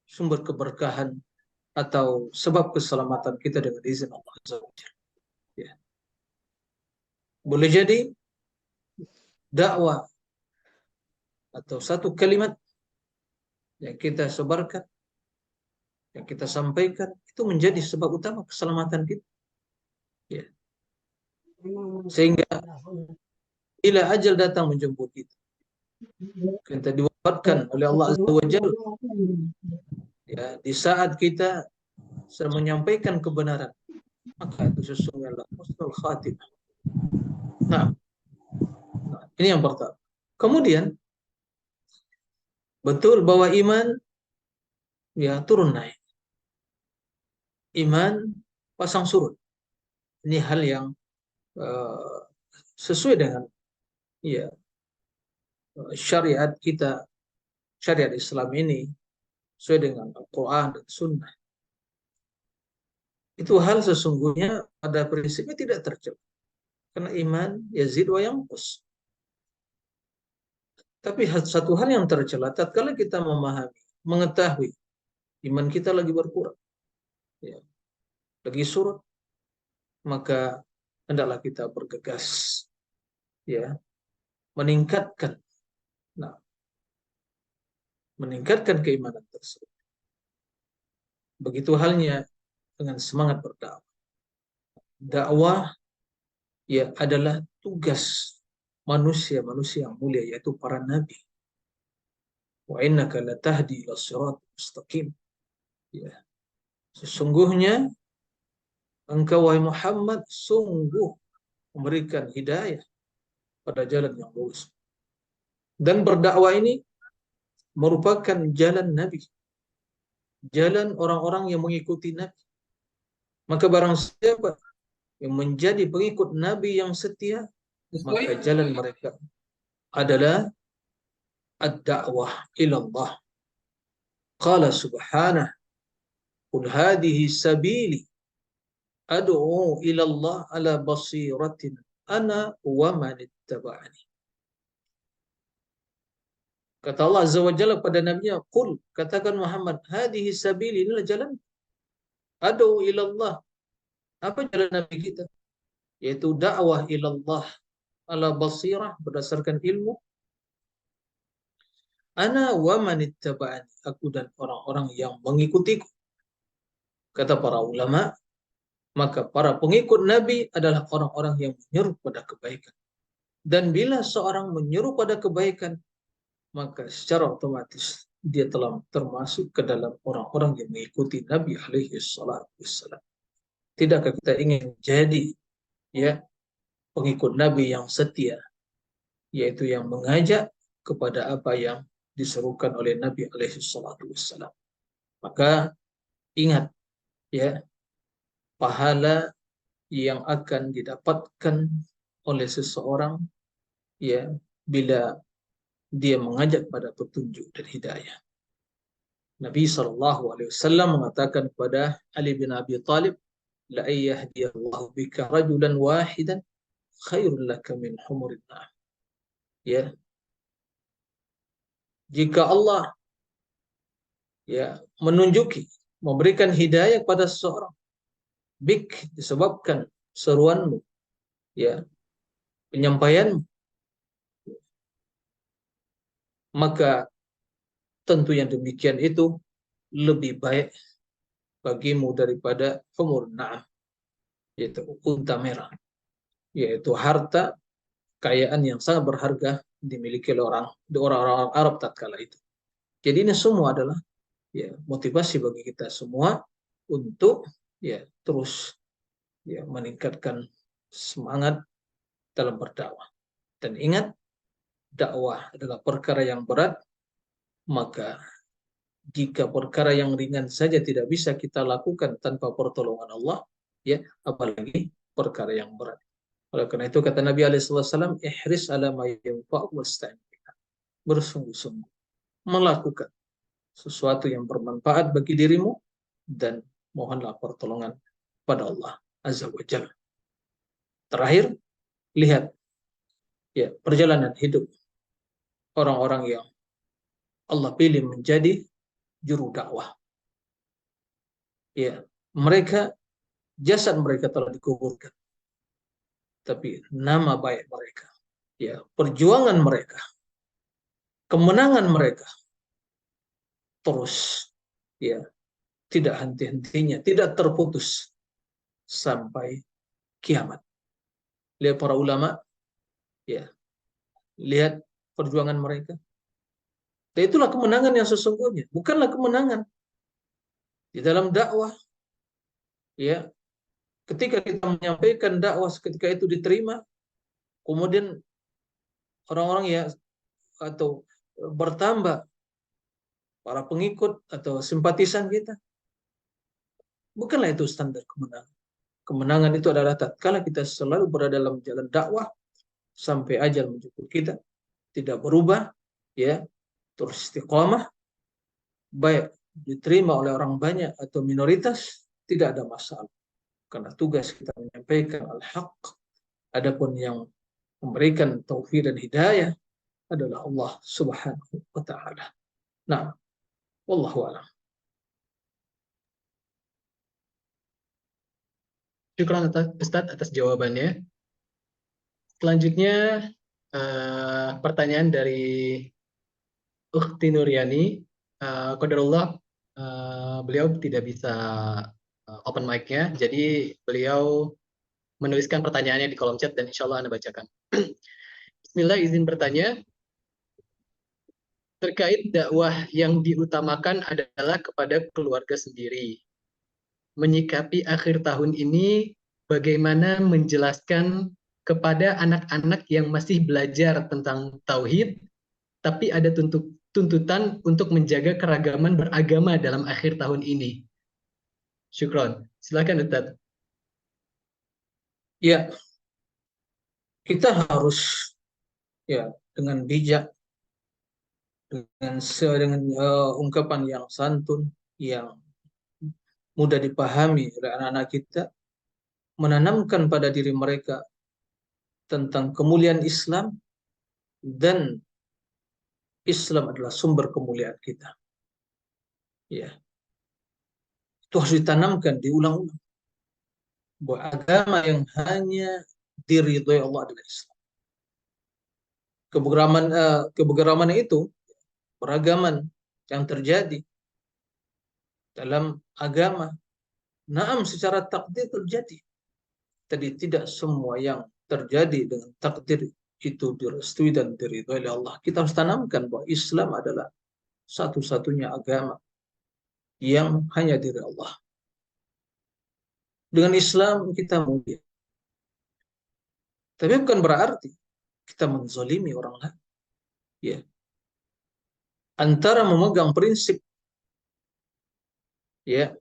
sumber keberkahan atau sebab keselamatan kita dengan izin Allah Azza wa Jalla. Ya. Boleh jadi dakwah atau satu kalimat yang kita sebarkan, yang kita sampaikan itu menjadi sebab utama keselamatan kita. Ya. Sehingga bila ajal datang menjemput kita, kita diwafatkan oleh Allah Azza wa Jalla ya di saat kita sedang menyampaikan kebenaran, maka itu sesungguhnya adalah husnul khatimah. Nah, ini yang pertama. Kemudian betul bahwa iman ya turun naik. Iman pasang surut. Ini hal yang uh, sesuai dengan ya syariat kita, syariat Islam ini sesuai dengan Al-Quran dan Sunnah. Itu hal sesungguhnya pada prinsipnya tidak tercela. Karena iman yazid wa yanqus. Tapi satu hal yang tercela tatkala kita memahami, mengetahui iman kita lagi berkurang, ya, lagi surut, maka hendaklah kita bergegas, ya, meningkatkan, nah, meningkatkan keimanan tersebut. Begitu halnya dengan semangat berdakwah. Dakwah ya adalah tugas manusia-manusia yang mulia, yaitu para nabi. Wa innaka latahdi ila siratal mustaqim. Ya, sesungguhnya engkau wahai Muhammad sungguh memberikan hidayah pada jalan yang lurus. Dan berdakwah ini merupakan jalan Nabi, jalan orang-orang yang mengikuti Nabi. Maka barang siapa yang menjadi pengikut Nabi yang setia, maka jalan mereka adalah ad-da'wah ila Allah. Qala subhanahu, qul hadhihi sabili ad'u ila Allah ala basiratin ana wa man ittaba'ani. Kata Allah Azza wa Jalla pada Nabi-Nya, qul, katakan Muhammad, hadhihi sabili, inilah jalan. Ad'u ila Allah. Apa jalan Nabi kita? Yaitu dakwah ila Allah ala basirah, berdasarkan ilmu. Ana wa man ittaba'ani, aku dan orang-orang yang mengikutiku. Kata para ulama, maka para pengikut Nabi adalah orang-orang yang menyeru pada kebaikan. Dan bila seorang menyeru pada kebaikan, maka secara otomatis dia telah termasuk ke dalam orang-orang yang mengikuti Nabi alaihi salatu wassalam. Tidakkah kita ingin jadi ya pengikut Nabi yang setia, yaitu yang mengajak kepada apa yang diserukan oleh Nabi alaihi salatu wassalam. Maka ingat ya, pahala yang akan didapatkan oleh seseorang ya bila dia mengajak pada petunjuk dan hidayah. Nabi SAW mengatakan kepada Ali bin Abi Thalib, la ayyahdiyallahu bika rajulan wahidan khairul laka min humurin na'am. Ya, jika Allah ya menunjuki, memberikan hidayah pada seseorang, bik disebabkan seruanmu, ya, penyampaianmu, maka tentu yang demikian itu lebih baik bagimu daripada humur na'am, yaitu unta merah, yaitu harta kekayaan yang sangat berharga dimiliki oleh orang-orang Arab tatkala itu. Jadi ini semua adalah ya motivasi bagi kita semua untuk ya terus ya meningkatkan semangat dalam berdakwah. Dan ingat, dakwah adalah perkara yang berat, maka jika perkara yang ringan saja tidak bisa kita lakukan tanpa pertolongan Allah, ya apalagi perkara yang berat. Oleh karena itu kata Nabi SAW, ihris ala ma yanfa'u wasta'in. Bersungguh-sungguh melakukan sesuatu yang bermanfaat bagi dirimu dan mohonlah pertolongan pada Allah Azza wa Jalla. Terakhir, lihat ya perjalanan hidup orang-orang yang Allah pilih menjadi juru dakwah. Ya, mereka, jasad mereka telah dikuburkan, tapi nama baik mereka, ya perjuangan mereka, kemenangan mereka terus ya tidak henti-hentinya, tidak terputus sampai kiamat. Lihat para ulama, ya lihat perjuangan mereka. Dan itulah kemenangan yang sesungguhnya, bukanlah kemenangan di dalam dakwah. Ya, ketika kita menyampaikan dakwah ketika itu diterima, kemudian orang-orang ya atau bertambah para pengikut atau simpatisan kita, bukanlah itu standar kemenangan. Kemenangan itu adalah tatkala kita selalu berada dalam jalan dakwah sampai ajal menjemput kita, tidak berubah, ya terus istiqamah, baik diterima oleh orang banyak atau minoritas, tidak ada masalah. Karena tugas kita menyampaikan al-haq. Adapun yang memberikan taufik dan hidayah adalah Allah Subhanahu wa taala. Nah, wallahu a'lam. Syukran Ustadz atas jawabannya. Selanjutnya pertanyaan dari Ukhti Nuryani. Qadarullah beliau tidak bisa open mic-nya, jadi beliau menuliskan pertanyaannya di kolom chat dan insya Allah Anda bacakan. Bismillah, izin bertanya. terkait dakwah yang diutamakan adalah kepada keluarga sendiri. Menyikapi akhir tahun ini, bagaimana menjelaskan kepada anak-anak yang masih belajar tentang tauhid, tapi ada tuntutan untuk menjaga keragaman beragama dalam akhir tahun ini. Syukron. Silakan Ustaz. Ya, kita harus ya dengan bijak, dengan ungkapan yang santun, yang mudah dipahami oleh anak-anak kita, menanamkan pada diri mereka tentang kemuliaan Islam, dan Islam adalah sumber kemuliaan kita. Ya, itu harus ditanamkan, diulang-ulang, bahwa agama yang hanya diridhoi Allah adalah Islam. Keberagaman itu, beragaman yang terjadi dalam agama, naam secara takdir terjadi. Jadi tidak semua yang terjadi dengan takdir itu direstui dan diridhoi oleh Allah. Kita harus tanamkan bahwa Islam adalah satu-satunya agama yang hanya dari Allah. Dengan Islam kita mulia. Tapi bukan berarti kita menzalimi orang lain. Ya. Antara memegang prinsip ya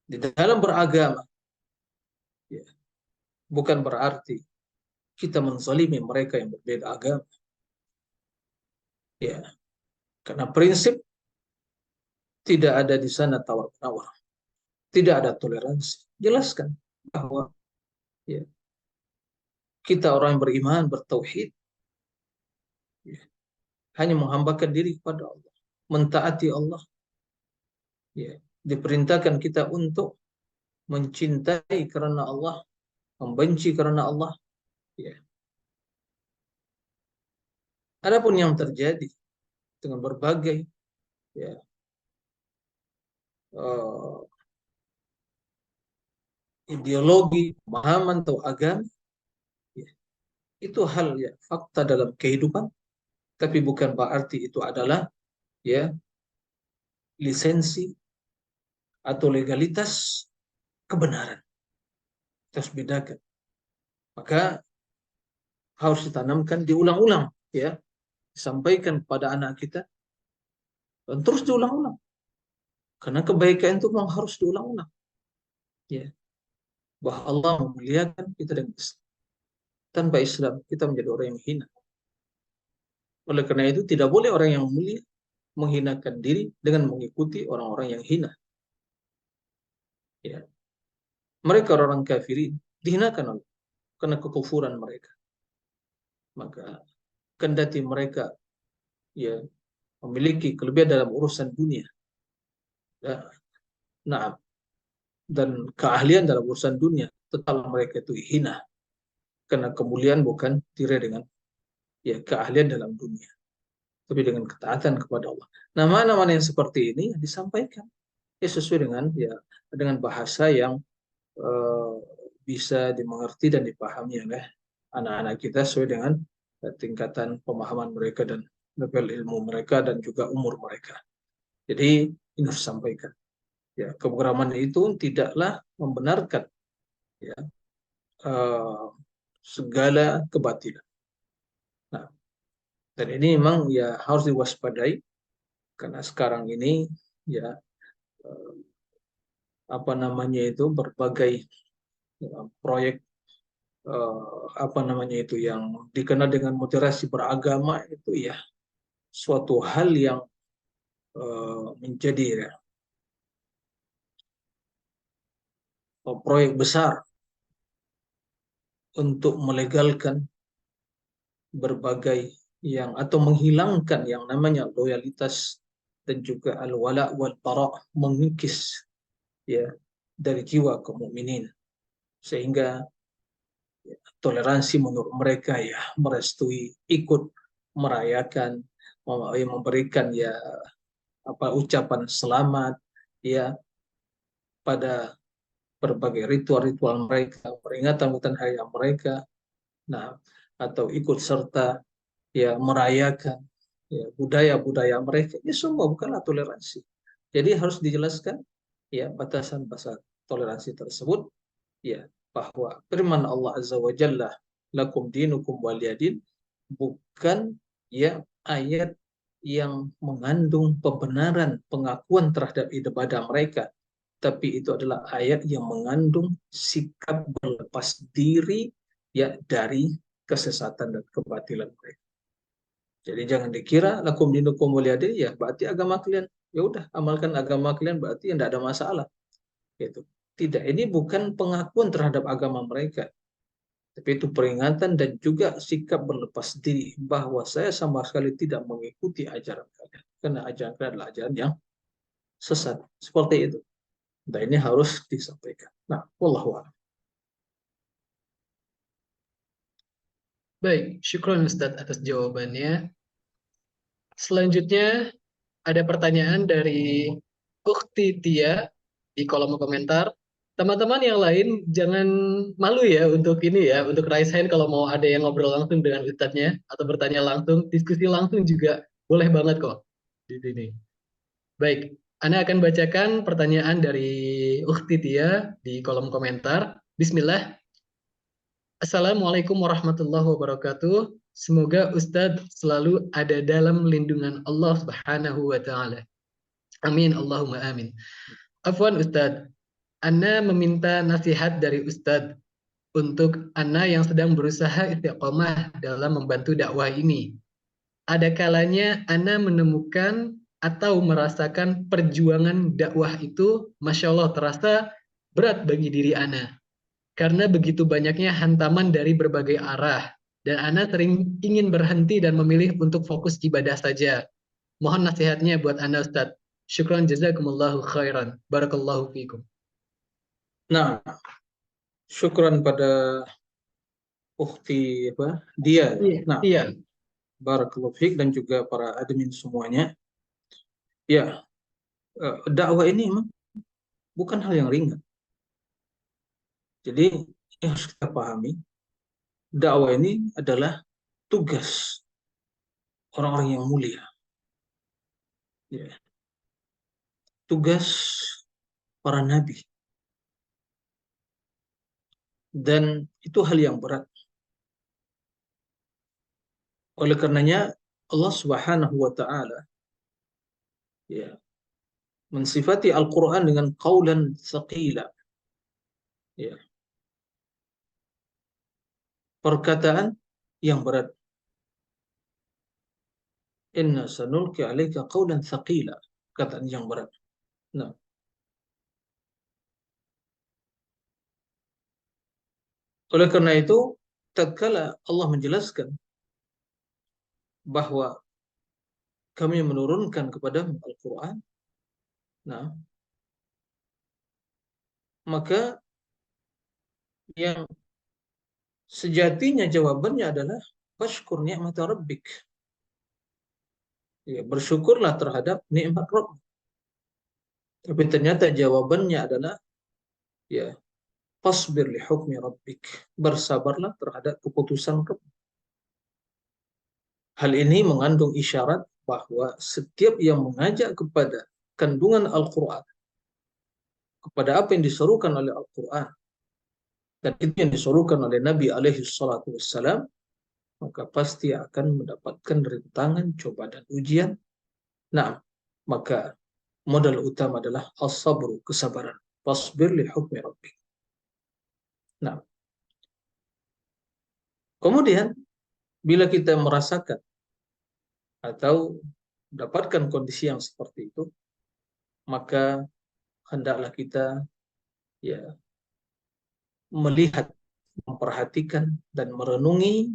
di dalam beragama, ya, bukan berarti kita menzalimi mereka yang berbeda agama. Ya. Karena prinsip tidak ada di sana tawar-menawar. Tidak ada toleransi. Jelaskan bahwa ya, kita orang yang beriman, bertauhid, ya, hanya menghambakan diri kepada Allah, mentaati Allah. Ya, diperintahkan kita untuk mencintai karena Allah, membenci karena Allah. Ya. Adapun yang terjadi dengan berbagai ya, uh, ideologi, pemahaman atau agama, ya, itu hal ya fakta dalam kehidupan, tapi bukan berarti itu adalah ya lisensi atau legalitas kebenaran. Kita harus bedakan. Maka harus ditanamkan, diulang-ulang, ya, disampaikan kepada anak kita, dan terus diulang-ulang. Karena kebaikan itu memang harus diulang-ulang. Ya, bahwa Allah memuliakan kita dengan Islam. Tanpa Islam kita menjadi orang yang hina. Oleh karena itu tidak boleh orang yang mulia menghinakan diri dengan mengikuti orang-orang yang hina. Ya. Mereka orang kafirin dihinakan oleh karena kekufuran mereka. Maka kendati mereka ya memiliki kelebihan dalam urusan dunia, ya, nah, dan keahlian dalam urusan dunia, tetap mereka itu hina karena kemuliaan bukan diri dengan ya keahlian dalam dunia, tapi dengan ketaatan kepada Allah. Nama-nama yang seperti ini disampaikan ya sesuai dengan bahasa yang bisa dimengerti dan dipahami oleh anak-anak kita sesuai dengan tingkatan pemahaman mereka dan level ilmu mereka dan juga umur mereka. Jadi ini harus disampaikan. Ya, keberagaman itu tidaklah membenarkan ya segala kebatilan. Nah, dan ini memang ya harus diwaspadai karena sekarang ini ya apa namanya itu berbagai ya, proyek apa namanya itu yang dikenal dengan moderasi beragama itu ya suatu hal yang menjadi ya, proyek besar untuk melegalkan berbagai yang atau menghilangkan yang namanya loyalitas dan juga al-wala wal bara, mengikis ya dari jiwa kaum mukminin sehingga ya, toleransi menurut mereka ya merestui ikut merayakan memberikan ya apa ucapan selamat ya pada berbagai ritual-ritual mereka, peringatan hari mereka, nah atau ikut serta ya merayakan ya, budaya-budaya mereka. Ini semua bukanlah toleransi. Jadi harus dijelaskan ya batasan-batasan toleransi tersebut, ya, bahwa firman Allah Azza wa Jalla, lakum dinukum waliyadin, bukan ya ayat yang mengandung pembenaran pengakuan terhadap ibadah mereka, tapi itu adalah ayat yang mengandung sikap berlepas diri ya dari kesesatan dan kebatilan mereka. Jadi jangan dikira lakum dinukum waliyadin ya berarti agama kalian ya udah amalkan agama kalian berarti tidak ada masalah gitu. Tidak, ini bukan pengakuan terhadap agama mereka, tapi itu peringatan dan juga sikap berlepas diri bahwa saya sama sekali tidak mengikuti ajaran kalian karena ajaran kalian adalah ajaran yang sesat. Seperti itu. Nah, ini harus disampaikan. Nah, wallahu a'lam. Baik, syukron Ustadz atas jawabannya. Selanjutnya ada pertanyaan dari Ukti Tia di kolom komentar. Teman-teman yang lain jangan malu ya untuk ini ya, untuk raise hand kalau mau ada yang ngobrol langsung dengan Ustadznya atau bertanya langsung, diskusi langsung juga boleh banget kok di sini. Baik, Ana akan bacakan pertanyaan dari Ukti Tia di kolom komentar. Bismillah. Assalamualaikum warahmatullahi wabarakatuh. Semoga Ustadz selalu ada dalam lindungan Allah Subhanahu wa Ta'ala. Amin, Allahumma amin. Afwan Ustadz, Ana meminta nasihat dari Ustadz untuk Ana yang sedang berusaha istiqomah dalam membantu dakwah ini. Ada kalanya Ana menemukan atau merasakan perjuangan dakwah itu, Masya Allah, terasa berat bagi diri Ana. Karena begitu banyaknya hantaman dari berbagai arah. Dan Ana sering ingin berhenti dan memilih untuk fokus ibadah saja. Mohon nasihatnya buat Ana Ustadz. Syukran jazakumullahu khairan. Barakallahu fiikum. Nah, syukran pada Ukti apa? Dia. Iya, Nah, iya. barakallahu fiik dan juga para admin semuanya. Ya, dakwah ini memang bukan hal yang ringan. Jadi yang harus kita pahami, dakwah ini adalah tugas orang-orang yang mulia. Ya, tugas para nabi. Dan itu hal yang berat. Oleh karenanya Allah Subhanahu wa taala ya mensifati Al-Qur'an dengan qaulan tsaqila. Ya, perkataan yang berat. Inna sanulqi 'alaika qaulan tsaqila. Perkataan yang berat. Nah, oleh karena itu tatkala Allah menjelaskan bahwa kami menurunkan kepadamu Al-Qur'an, nah, maka yang sejatinya jawabannya adalah fashkur ni'mata rabbik. Ya, bersyukurlah terhadap nikmat Rabb. Tapi ternyata jawabannya adalah ya fasbir li hukmi rabbik. Bersabarlah terhadap keputusan Rabb. Hal ini mengandung isyarat bahwa setiap yang mengajak kepada kandungan Al-Qur'an, kepada apa yang diserukan oleh Al-Qur'an, dan itu yang diserukan oleh Nabi alaihi salatu wassalam, maka pasti akan mendapatkan rintangan, cobaan dan ujian. Nah, maka modal utama adalah as-sabru, kesabaran. Fasbir li hukmi rabbik. Nah, kemudian bila kita merasakan atau dapatkan kondisi yang seperti itu, maka hendaklah kita ya melihat, memperhatikan dan merenungi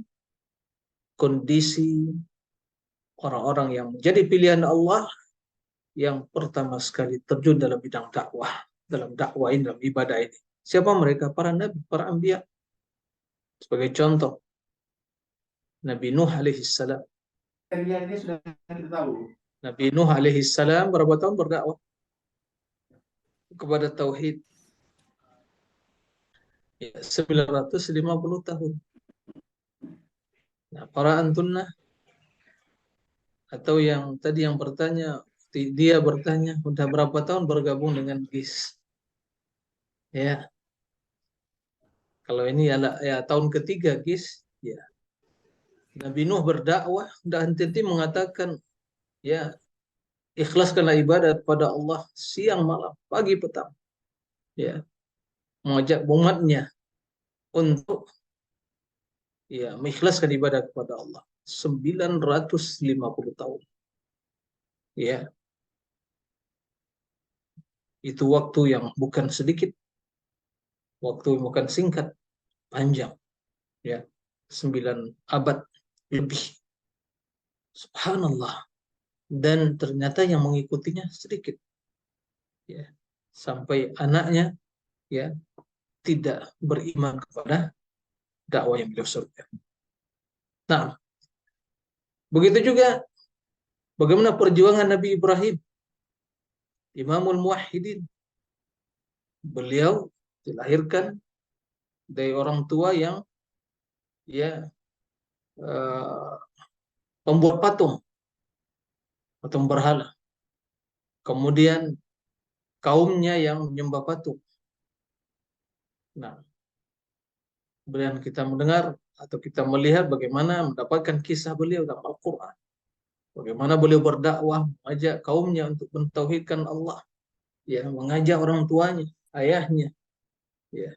kondisi orang-orang yang menjadi pilihan Allah yang pertama sekali terjun dalam bidang dakwah, dalam dakwah ini, dalam ibadah ini. Siapa mereka? Para nabi, para anbiya. Sebagai contoh, Nabi Nuh alaihi salam. Nabi Nuh alaihi salam berapa tahun berdakwah kepada tauhid? Ya, 950 tahun. Nah, para antunna Atau yang tadi yang bertanya, dia bertanya, udah berapa tahun bergabung dengan GIS? Ya, kalau ini ya tahun ketiga GIS, ya. Nabi Nuh berdakwah dan henti mengatakan, ya, ikhlaskanlah ibadat pada Allah siang malam, pagi petang. Ya, mengajak umatnya untuk ya mengikhlaskan ibadah kepada Allah 950 tahun. Ya, itu waktu yang bukan sedikit, waktu yang bukan singkat, panjang. Ya, 9 abad lebih. Subhanallah. Dan ternyata yang mengikutinya sedikit. Ya, sampai anaknya ya tidak beriman kepada dakwah yang beliau serukan. Nah, begitu juga bagaimana perjuangan Nabi Ibrahim, Imamul Muwahhidin. Beliau dilahirkan dari orang tua yang ya eh, pembuat patung berhala. Kemudian kaumnya yang menyembah patung. Nah, kemudian kita mendengar atau kita melihat bagaimana mendapatkan kisah beliau dalam Al-Quran. Bagaimana beliau berdakwah, mengajak kaumnya untuk mentauhidkan Allah, ya, mengajak orang tuanya, ayahnya, ya,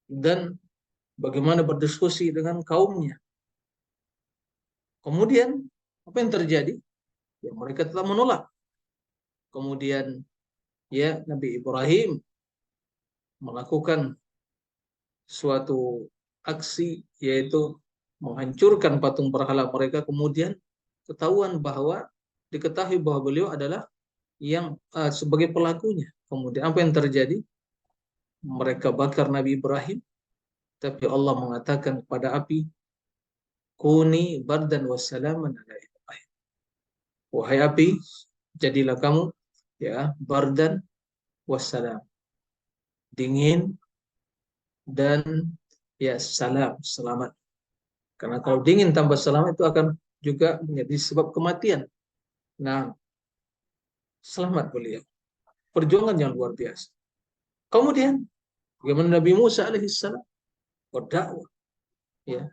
dan bagaimana berdiskusi dengan kaumnya. Kemudian apa yang terjadi? Ya, mereka telah menolak. Kemudian ya Nabi Ibrahim melakukan suatu aksi, yaitu menghancurkan patung berhala mereka. Kemudian diketahui bahwa beliau adalah yang sebagai pelakunya. Kemudian apa yang terjadi? Mereka bakar Nabi Ibrahim, tapi Allah mengatakan kepada api, kuni bardan wassalaman ala Ibrahim. Wahai api, jadilah kamu ya bardan wassalam, dingin dan ya salam, selamat. Karena kalau dingin tambah selamat itu akan juga menjadi sebab kematian. Nah, selamat beliau. Perjuangan yang luar biasa. Kemudian bagaimana Nabi Musa alaihissalam berdakwah, ya,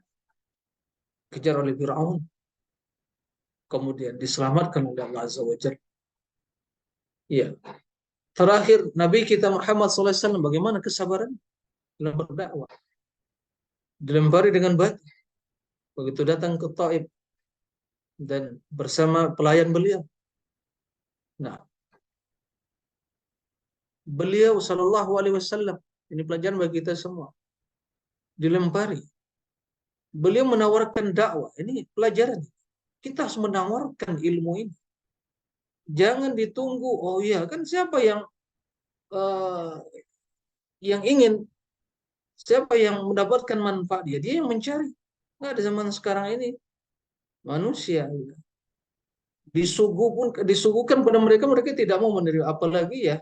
kejar oleh Firaun, kemudian diselamatkan oleh Allah Azza wa Jalla. Ya. Terakhir Nabi kita Muhammad SAW bagaimana kesabaran dalam berdakwah. Dilempari dengan batu begitu datang ke Taif dan bersama pelayan beliau. Nah, beliau Shallallahu Alaihi Wasallam, ini pelajaran bagi kita semua, dilempari. Beliau menawarkan dakwah. Ini pelajaran. Kita harus menawarkan ilmu ini. Jangan ditunggu. Oh iya, kan siapa uh, yang ingin, siapa yang mendapatkan manfaat dia, dia yang mencari. Nggak ada zaman sekarang ini manusia disuguhkan pada mereka, mereka tidak mau menerima, apalagi ya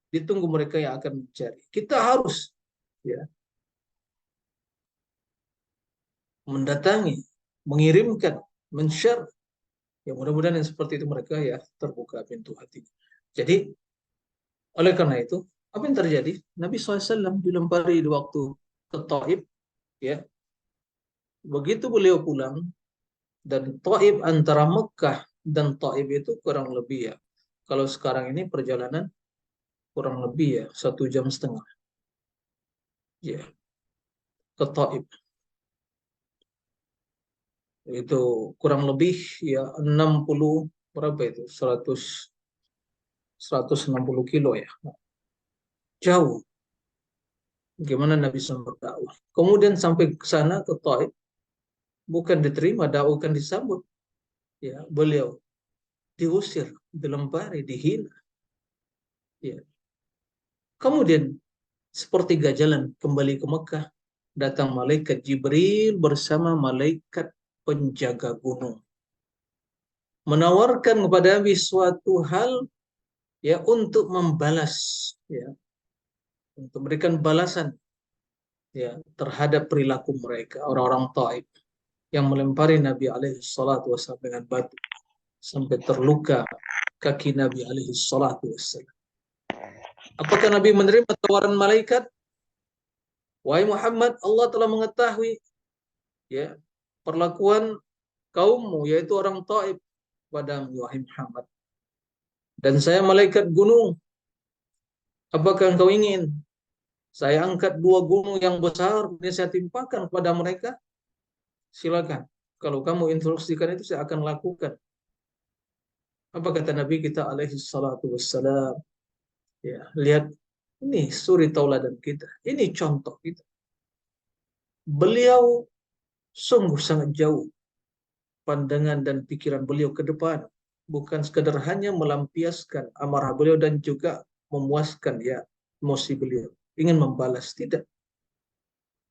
ditunggu mereka yang akan mencari. Kita harus ya mendatangi, mengirimkan, men-share. Ya mudah-mudahan yang seperti itu mereka ya terbuka pintu hati. Jadi oleh karena itu apa yang terjadi? Nabi SAW dilempari di waktu ke Taif, ya. Begitu beliau pulang, dan Taif antara Mekah dan Taif itu kurang lebih ya. Kalau sekarang ini perjalanan kurang lebih ya 1,5 jam, ya, ke Taif. Itu kurang lebih ya 60 berapa itu 160 kilo ya, jauh. Gimana Nabi SAW berdakwah. Kemudian sampai ke sana ke Taif, bukan diterima, dakwah kan disambut. Ya, beliau diusir, dilempari, dihina. Ya. Kemudian sepertiga jalan kembali ke Mekah, datang malaikat Jibril bersama malaikat penjaga gunung, menawarkan kepada Nabi suatu hal ya untuk membalas, ya, untuk memberikan balasan ya terhadap perilaku mereka orang-orang Taif. yang melempari Nabi alaihi salatu wassalam dengan batu sampai terluka kaki Nabi alaihi salatu wassalam. Apakah Nabi menerima tawaran malaikat? Wahai Muhammad, Allah telah mengetahui ya perlakuan kaummu, yaitu orang Taif, padamu wahai Muhammad. Dan saya malaikat gunung. Apakah engkau ingin saya angkat 2 gunung yang besar, ini saya timpakan kepada mereka? Silakan. Kalau kamu instruksikan itu saya akan lakukan. Apa kata Nabi kita alaihi salatu wassalam? Ya, lihat ini suri tauladan kita. Ini contoh kita. Beliau sungguh sangat jauh pandangan dan pikiran beliau ke depan. Bukan sekadar hanya melampiaskan amarah beliau dan juga memuaskan ya emosi beliau. Ingin membalas, tidak.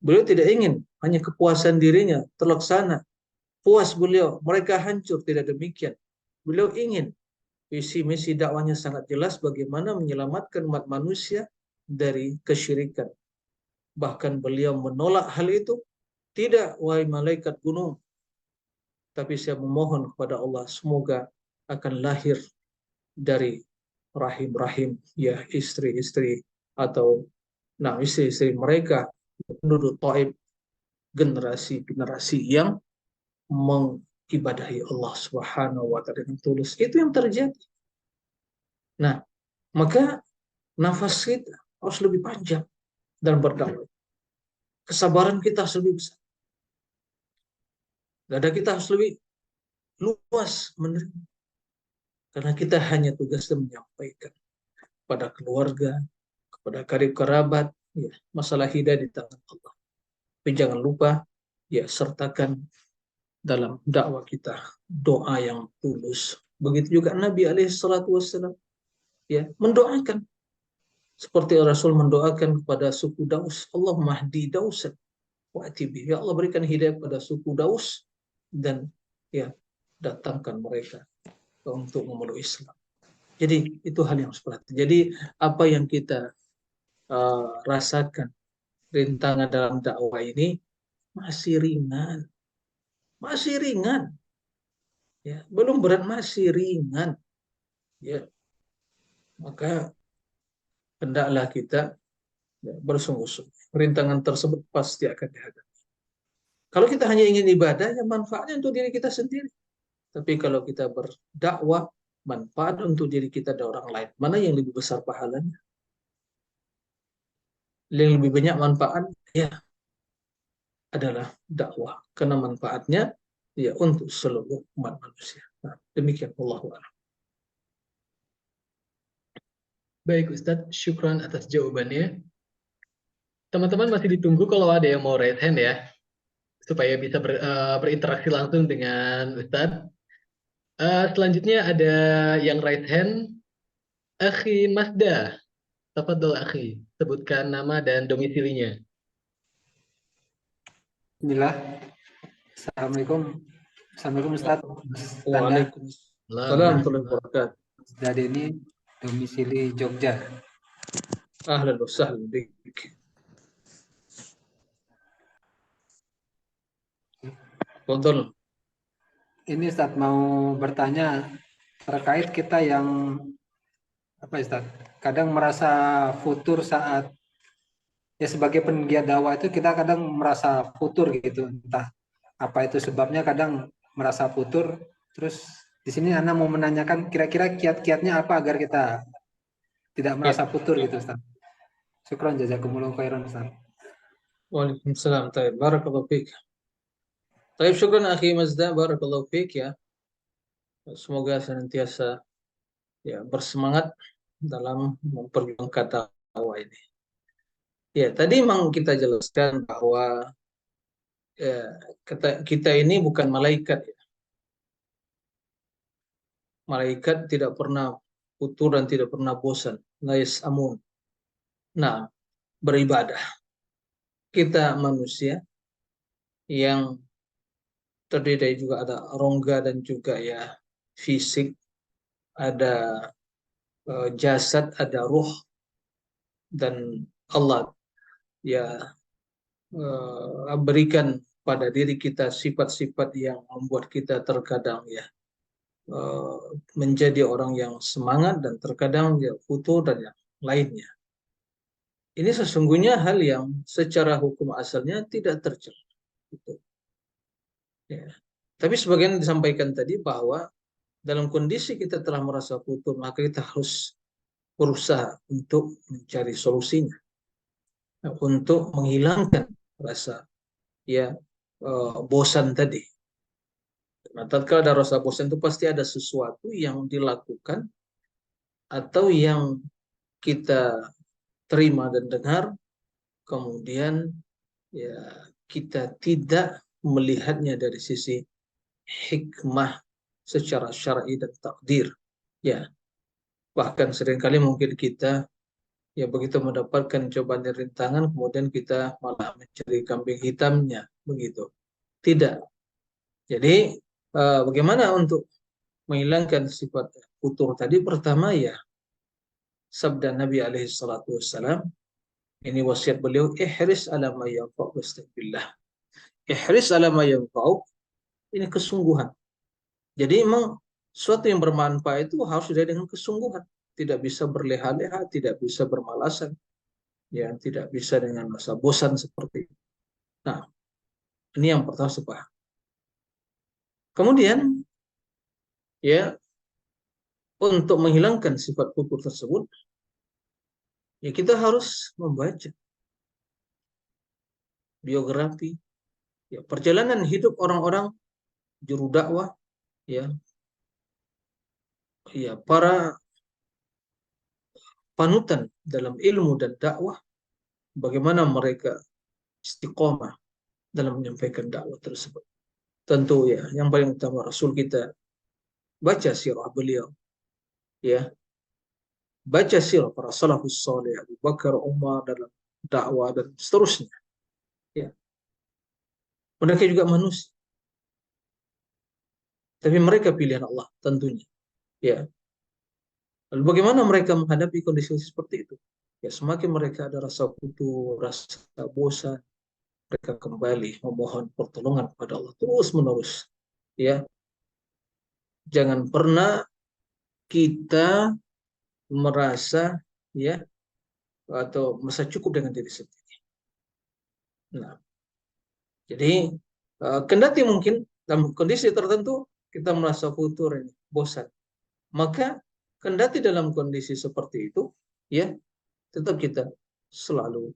Beliau tidak ingin hanya kepuasan dirinya terlaksana. Puas beliau, mereka hancur, tidak demikian. Beliau ingin visi misi dakwahnya sangat jelas bagaimana menyelamatkan umat manusia dari kesyirikan. Bahkan beliau menolak hal itu. Tidak, wahai malaikat gunung. Tapi saya memohon kepada Allah semoga akan lahir dari rahim-rahim ya istri-istri atau istri-istri mereka penduduk Taib, generasi-generasi yang mengibadahi Allah Subhanahu wa taala dengan tulus. Itu yang terjadi. Nah, maka nafas kita harus lebih panjang dalam berdakwah. Kesabaran kita harus lebih besar. Dada kita harus lebih luas menerima. Karena kita hanya tugasnya menyampaikan pada keluarga, kepada karib kerabat, ya, masalah hidayah di tangan Allah. Tapi jangan lupa, ya, sertakan dalam dakwah kita doa yang tulus. Begitu juga Nabi alaihissalam ya mendoakan seperti Rasul mendoakan kepada suku Daus, Allahumma hdi Dausan wa atibi. Ya Allah, berikan hidayah pada suku Daus dan ya datangkan mereka untuk memeluk Islam. Jadi itu hal yang seperti. Jadi apa yang kita rasakan rintangan dalam dakwah ini masih ringan, ya, belum berat, masih ringan, ya. Maka hendaklah kita ya, bersungguh-sungguh. Rintangan tersebut pasti akan dihadapi. Kalau kita hanya ingin ibadah, ya manfaatnya untuk diri kita sendiri. Tapi kalau kita berdakwah, manfaat untuk diri kita dan orang lain. Mana yang lebih besar pahalanya? Yang lebih banyak manfaat, ya adalah dakwah. Karena manfaatnya ya untuk seluruh umat manusia. Nah, demikian Allahu a'lam. Baik Ustadz, syukran atas jawabannya. Teman-teman masih ditunggu kalau ada yang mau raise hand ya, supaya bisa berinteraksi langsung dengan Ustadz. Selanjutnya ada yang raise hand, Akhi Masda. Tafadhol Akhi, sebutkan nama dan domisilinya. Bismillah. Assalamualaikum. Assalamualaikum Ustaz. Waalaikumsalam warahmatullahi wabarakatuh. Ustaz ini domisili Jogja. Ahlan wa sahlan bik. Fadhal. Ini Ustaz mau bertanya terkait kita yang Ustaz? Kadang merasa futur saat ya sebagai penggiat dakwah itu kita kadang merasa futur gitu, entah apa itu sebabnya kadang merasa futur. Terus di sini Ana mau menanyakan kira-kira kiat-kiatnya apa agar kita tidak merasa futur gitu Ustaz. Syukran jazakumullah khairan Ustaz. Waalaikumsalam. Taib, barakallahu fiik. Taib, syukran akhi Mazda, barakallahu fiik ya. Semoga senantiasa ya bersemangat dalam memperjuangkan dakwah ini. Ya, tadi memang kita jelaskan bahwa ya, kita ini bukan malaikat ya. Malaikat tidak pernah futur dan tidak pernah bosan. La yas'amun. Nah, beribadah. Kita manusia yang terdiri juga ada rongga dan juga ya fisik, ada jasad, ada ruh, dan Allah ya berikan pada diri kita sifat-sifat yang membuat kita terkadang ya menjadi orang yang semangat dan terkadang ya futur dan yang lainnya. Ini sesungguhnya hal yang secara hukum asalnya tidak tercela. Gitu. Ya. Tapi sebagian disampaikan tadi bahwa dalam kondisi kita telah merasa futur, maka kita harus berusaha untuk mencari solusinya, untuk menghilangkan rasa ya bosan tadi. Nah, tatkala ada rasa bosan itu pasti ada sesuatu yang dilakukan atau yang kita terima dan dengar, kemudian ya kita tidak melihatnya dari sisi hikmah secara syar'i dan takdir. Ya, bahkan seringkali mungkin kita ya begitu mendapatkan cobaan dan rintangan, kemudian kita malah mencari kambing hitamnya, begitu. Tidak. Jadi bagaimana untuk menghilangkan sifat futur tadi? Pertama ya sabda Nabi alaihi salatu wassalam, ini wasiat beliau, ihris ala ma yanfa'u wastaghfirullah. Ihris ala ma yanfa'u, ini kesungguhan. Jadi memang sesuatu yang bermanfaat itu harus dilihat dengan kesungguhan, tidak bisa berleha-leha, tidak bisa bermalasan, ya, tidak bisa dengan rasa bosan seperti itu. Nah, ini yang pertama sepaham. Kemudian ya untuk menghilangkan sifat futur tersebut, ya kita harus membaca biografi, ya, perjalanan hidup orang-orang juru dakwah, ya, ya para panutan dalam ilmu dan dakwah, bagaimana mereka istiqomah dalam menyampaikan dakwah tersebut. Tentu ya, yang paling utama Rasul kita, baca sirah beliau, ya, baca sirah para salafus saleh, Abu Bakar, Umar dalam dakwah dan seterusnya. Ya, mereka juga manusia, tapi mereka pilihan Allah tentunya. Ya, lalu bagaimana mereka menghadapi kondisi seperti itu? Ya, semakin mereka ada rasa putus, rasa bosan, mereka kembali memohon pertolongan kepada Allah terus menerus. Ya, jangan pernah kita merasa ya atau merasa cukup dengan diri sendiri. Nah, jadi kendati mungkin dalam kondisi tertentu kita merasa futur ini bosan, maka kendati dalam kondisi seperti itu, ya tetap kita selalu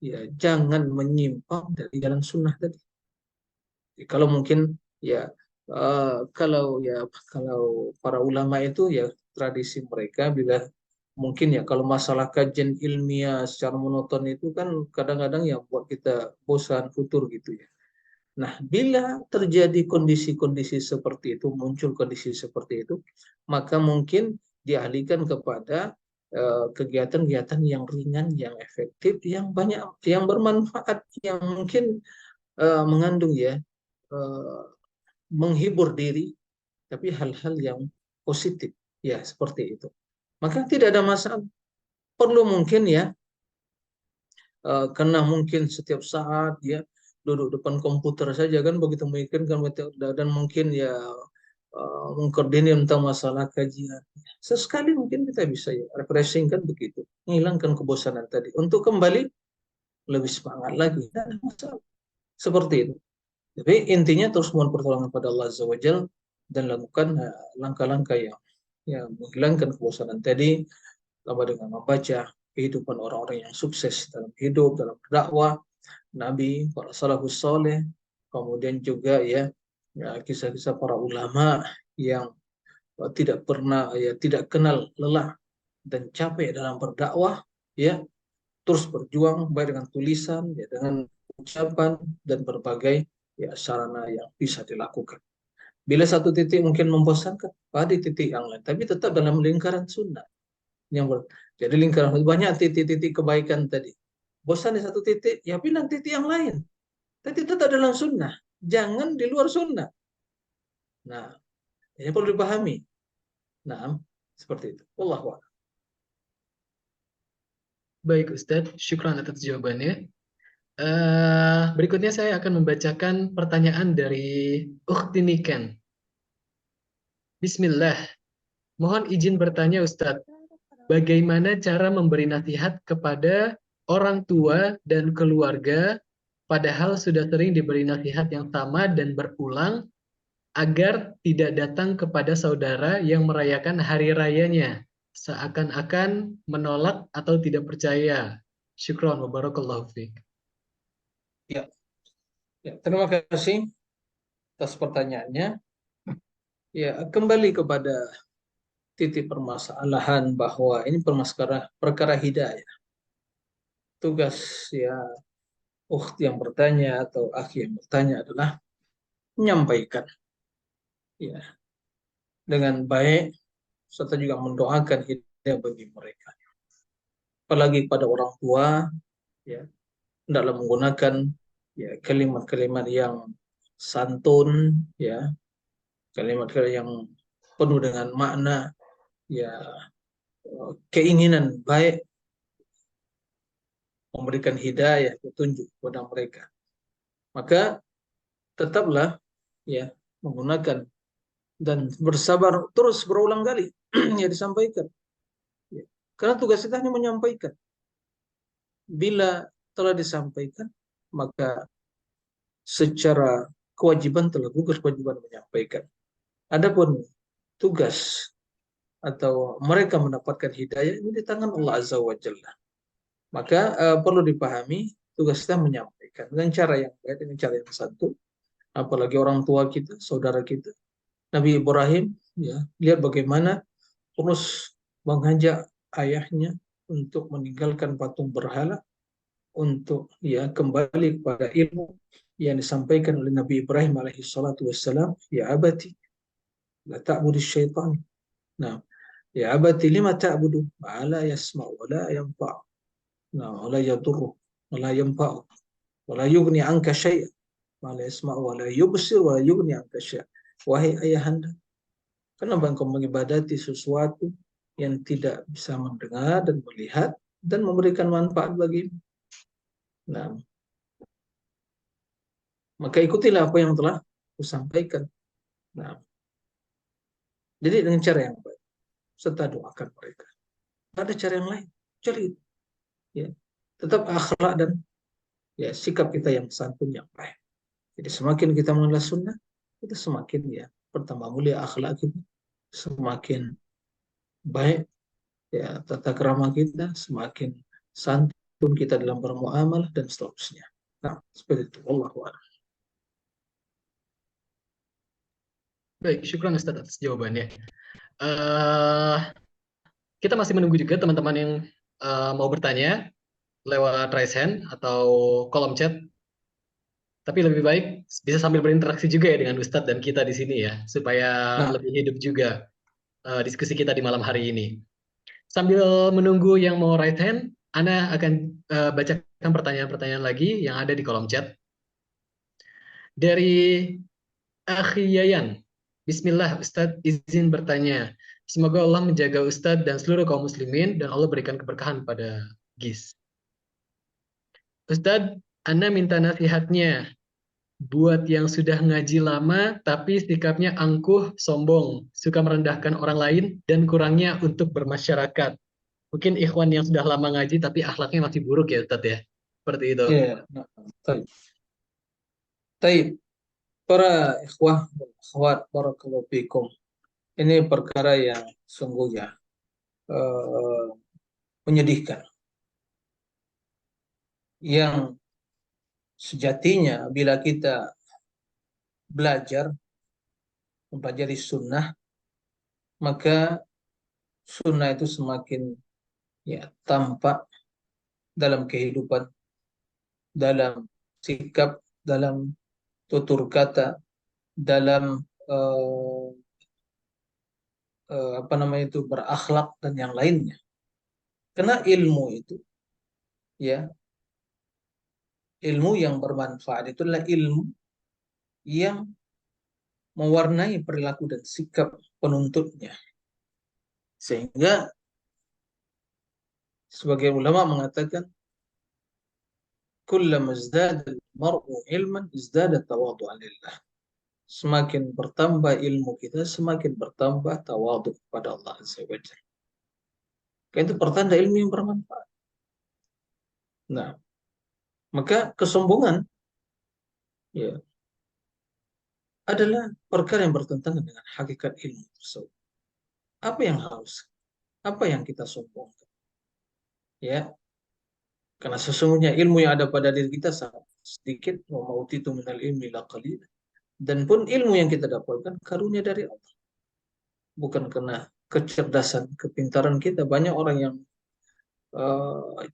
ya jangan menyimpang dari jalan sunnah tadi. Kalau mungkin ya kalau para ulama itu ya tradisi mereka bila mungkin ya kalau masalah kajian ilmiah secara monoton itu kan kadang-kadang ya buat kita bosan futur gitu ya. Nah, bila terjadi kondisi-kondisi seperti itu, muncul kondisi seperti itu, maka mungkin dialihkan kepada kegiatan-kegiatan yang ringan, yang efektif, yang banyak, yang bermanfaat, yang mungkin mengandung ya menghibur diri, tapi hal-hal yang positif, ya seperti itu. Maka tidak ada masalah. Perlu mungkin ya, karena mungkin setiap saat ya duduk depan komputer saja kan begitu memikirkan dan mungkin ya mengkoordinir tentang masalah kajian. Sesekali mungkin kita bisa ya refreshing kan begitu, menghilangkan kebosanan tadi untuk kembali lebih semangat lagi. Tidak ada masalah seperti itu. Tapi intinya terus mohon pertolongan pada Allah Azza wa Jalla dan lakukan langkah-langkah yang menghilangkan kebosanan tadi, tambah dengan membaca kehidupan orang-orang yang sukses dalam hidup, dalam dakwah, Nabi, para salafus soleh, kemudian juga ya kisah-kisah para ulama yang tidak pernah ya tidak kenal lelah dan capek dalam berdakwah, ya terus berjuang baik dengan tulisan, ya dengan ucapan dan berbagai ya sarana yang bisa dilakukan. Bila satu titik mungkin membosankan, pada titik yang lain, tapi tetap dalam lingkaran sunnah. Jadi lingkaran banyak titik-titik kebaikan tadi. Bosan di satu titik, ya pindah titik yang lain. Tapi tetap dalam sunnah. Jangan di luar sunnah. Nah, ini perlu dipahami. Nah, seperti itu. Wallahu a'lam. Baik Ustadz, syukran atas jawabannya. Berikutnya saya akan membacakan pertanyaan dari Ukhti Niken. Bismillah. Mohon izin bertanya Ustadz, bagaimana cara memberi nasihat kepada orang tua dan keluarga padahal sudah sering diberi nasihat yang sama dan berulang agar tidak datang kepada saudara yang merayakan hari rayanya, seakan-akan menolak atau tidak percaya. Syukron wa barakallahu fiik. Ya, terima kasih atas pertanyaannya. Ya, kembali kepada titik permasalahan bahwa ini perkara hidayah. Tugas ya ukht yang bertanya atau akhi yang bertanya adalah menyampaikan ya dengan baik serta juga mendoakan hidayah bagi mereka. Apalagi pada orang tua ya, dalam menggunakan ya kalimat-kalimat yang santun ya, kalimat-kalimat yang penuh dengan makna ya, keinginan baik memberikan hidayah petunjuk kepada mereka. Maka tetaplah ya menggunakan dan bersabar terus berulang kali ya disampaikan. Ya. Karena tugas kita hanya menyampaikan. Bila telah disampaikan, maka secara kewajiban telah gugur kewajiban menyampaikan. Adapun tugas atau mereka mendapatkan hidayah ini di tangan Allah Azza wa Jalla. Maka perlu dipahami tugas kita menyampaikan dengan cara yang baik, dengan cara yang satu. Apalagi orang tua kita, saudara kita, Nabi Ibrahim, ya, lihat bagaimana terus mengajak ayahnya untuk meninggalkan patung berhala, untuk ya kembali kepada ilmu yang disampaikan oleh Nabi Ibrahim alaihi salatu wassalam, ya abati la ta'budu syaitan. Nah, ya abati lima ta'budu ma la yasma'u wa la yanfa'u. Nah, wa la yadurru wa la yanfa'u wa la yughni anka syai'an. Ma la yasma'u wa la yubsir wa la yughni anka syai'an. Wahai ayahanda, kenapa engkau mengibadati sesuatu yang tidak bisa mendengar dan melihat dan memberikan manfaat bagimu? Nah, maka ikutilah apa yang telah kusampaikan. Nah, jadi dengan cara yang baik, serta doakan mereka. Tidak ada cara yang lain. Cari itu. Ya. Tetap akhlak dan ya sikap kita yang santun yang baik. Jadi semakin kita mengenal sunnah, kita semakin ya pertama mulia akhlak kita, semakin baik ya tata krama kita, semakin santun kita dalam bermuamalah dan seterusnya. Nah, seperti itu. Wallahu a'lam. Baik, syukran Ustaz atas jawabannya. Eh, kita masih menunggu juga teman-teman yang mau bertanya lewat raise hand atau kolom chat. Tapi lebih baik bisa sambil berinteraksi juga ya dengan Ustadz dan kita di sini ya, supaya Nah, lebih hidup juga diskusi kita di malam hari ini. Sambil menunggu yang mau raise hand, Ana akan bacakan pertanyaan-pertanyaan lagi yang ada di kolom chat. Dari Akhi Yayan, Bismillah Ustadz izin bertanya. Semoga Allah menjaga Ustadz dan seluruh kaum muslimin dan Allah berikan keberkahan pada GIS. Ustadz, Ana minta nasihatnya buat yang sudah ngaji lama tapi sikapnya angkuh, sombong, suka merendahkan orang lain dan kurangnya untuk bermasyarakat. Mungkin ikhwan yang sudah lama ngaji tapi akhlaknya masih buruk ya Ustadz ya. Seperti itu. ya, nah, taib. Taib. Para ikhwah dan akhwat barakallahu fikum. Ini perkara yang sungguhnya menyedihkan. Yang sejatinya bila kita belajar mempelajari sunnah, maka sunnah itu semakin ya tampak dalam kehidupan, dalam sikap, dalam tutur kata, dalam apa namanya itu berakhlak dan yang lainnya. Karena ilmu itu ya, ilmu yang bermanfaat itu adalah ilmu yang mewarnai perilaku dan sikap penuntutnya. Sehingga sebagai ulama mengatakan kullama izdada al-mar'u ilman izdada tawadhu'an lillah. Semakin bertambah ilmu kita, semakin bertambah tawadhu kepada Allah Azza wa Jalla. Itu pertanda ilmu yang bermanfaat. Nah, maka kesombongan ya adalah perkara yang bertentangan dengan hakikat ilmu tersebut. Apa yang kita sombongkan? Ya, karena sesungguhnya ilmu yang ada pada diri kita sangat sedikit, wa ma'utitu minal ilmi la qalil. Dan pun ilmu yang kita dapatkan karunia dari Allah. Bukan karena kecerdasan, kepintaran kita. Banyak orang yang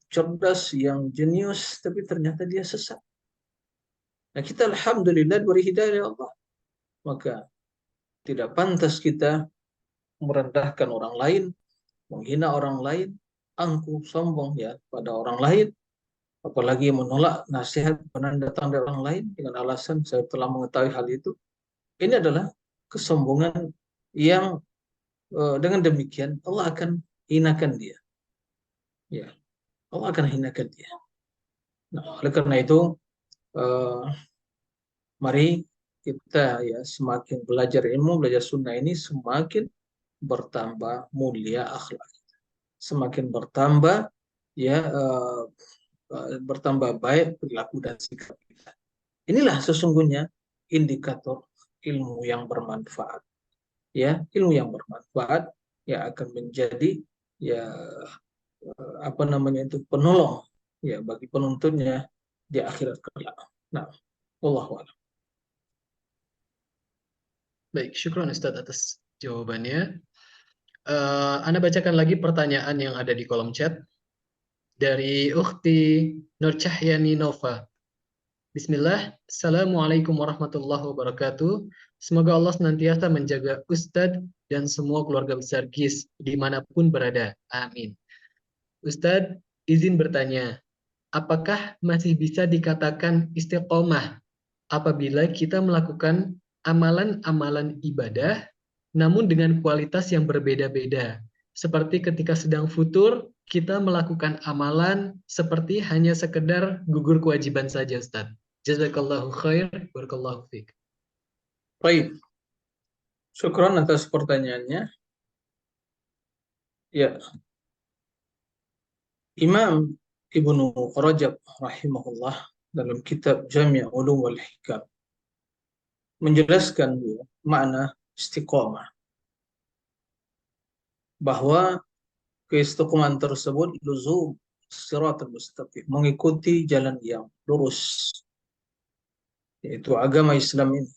cerdas, yang jenius, tapi ternyata dia sesat. Nah, kita alhamdulillah diberi hidayah dari Allah. Maka tidak pantas kita merendahkan orang lain, menghina orang lain, angkuh, sombong ya pada orang lain, apalagi menolak nasihat yang datang dari orang lain dengan alasan saya telah mengetahui hal itu. Ini adalah kesombongan yang dengan demikian Allah akan hinakan dia. Ya, Allah akan hinakan dia. Nah, oleh karena itu, mari kita ya semakin belajar ilmu, belajar sunnah ini semakin bertambah mulia akhlak, semakin bertambah ya bertambah baik perilaku dan sikap kita. Inilah sesungguhnya indikator ilmu yang bermanfaat. Ya, ilmu yang bermanfaat ya akan menjadi ya apa namanya itu penolong ya bagi penuntutnya di akhirat kelak. Nah, wallahu a'lam. Baik, syukron Ustadz atas jawabannya. Anda bacakan lagi pertanyaan yang ada di kolom chat dari Ukhti Nur Cahyani Nova. Bismillah, Assalamualaikum warahmatullahi wabarakatuh. Semoga Allah senantiasa menjaga Ustadz dan semua keluarga besar GIS dimanapun berada. Amin. Ustadz, izin bertanya, apakah masih bisa dikatakan istiqomah apabila kita melakukan amalan-amalan ibadah namun dengan kualitas yang berbeda-beda? Seperti ketika sedang futur, kita melakukan amalan seperti hanya sekedar gugur kewajiban saja, Ustaz. Jazakallahu khair, barakallahu fiik. Baik, syukron atas pertanyaannya. Ya, Imam Ibnu Rajab rahimahullah dalam kitab Jami' Ulum wal Hikam menjelaskan ya, makna istiqomah, bahwa keistiqomahan tersebut luzum siratal mustaqim, mengikuti jalan yang lurus, yaitu agama Islam ini.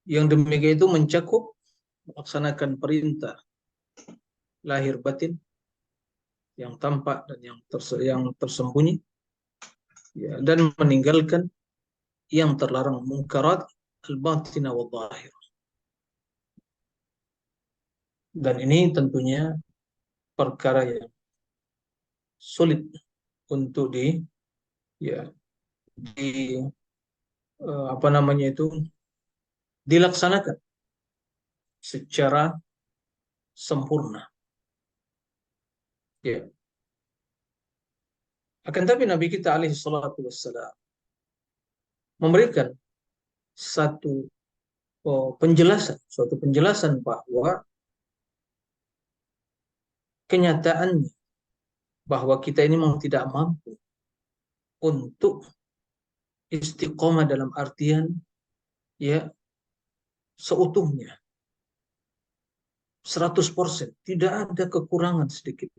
Yang demikian itu mencakup melaksanakan perintah lahir batin, yang tampak dan yang tersembunyi, ya, dan meninggalkan yang terlarang, munkarat al-batina wa zahir. Dan ini tentunya perkara yang sulit untuk apa namanya itu dilaksanakan secara sempurna. Ya. Akan tapi Nabi kita alaihi salatu wassalam memberikan suatu penjelasan bahwa kenyataannya bahwa kita ini mau tidak mampu untuk istiqomah dalam artian ya seutuhnya 100%, tidak ada kekurangan sedikit.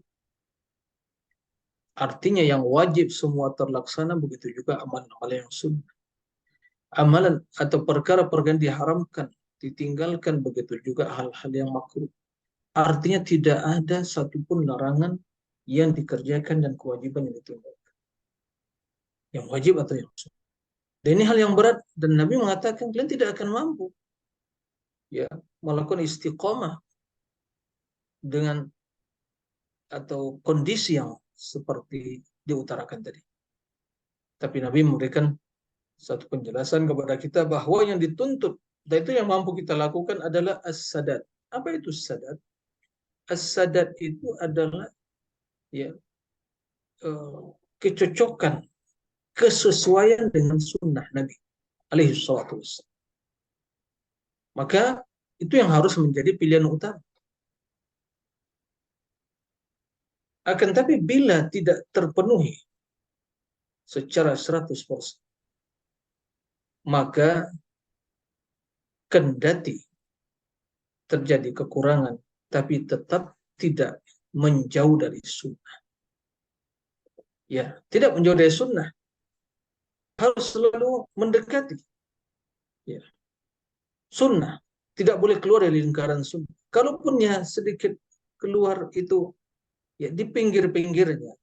Artinya yang wajib semua terlaksana, begitu juga amalan-amalan yang sunnah. Amalan atau perkara-perkara yang diharamkan ditinggalkan, begitu juga hal-hal yang makruh. Artinya tidak ada satupun larangan yang dikerjakan dan kewajiban yang ditinggalkan. Yang wajib atau yang sunnah. Dan ini hal yang berat, dan Nabi mengatakan kalian tidak akan mampu ya melakukan istiqomah dengan atau kondisi yang seperti diutarakan tadi. Tapi Nabi memberikan satu penjelasan kepada kita bahwa yang dituntut dan itu yang mampu kita lakukan adalah as-sadad. Apa itu sadad? As-sadad itu adalah ya kecocokan, kesesuaian dengan sunnah Nabi alaihi salatu wassalam. Maka itu yang harus menjadi pilihan utama. Akan tapi bila tidak terpenuhi secara 100%, maka kendati terjadi kekurangan, tapi tetap tidak menjauh dari sunnah. Ya, tidak menjauh dari sunnah, harus selalu mendekati. Ya. Sunnah tidak boleh keluar dari lingkaran sunnah. Kalaupun ya sedikit keluar itu ya di pinggir-pinggirnya,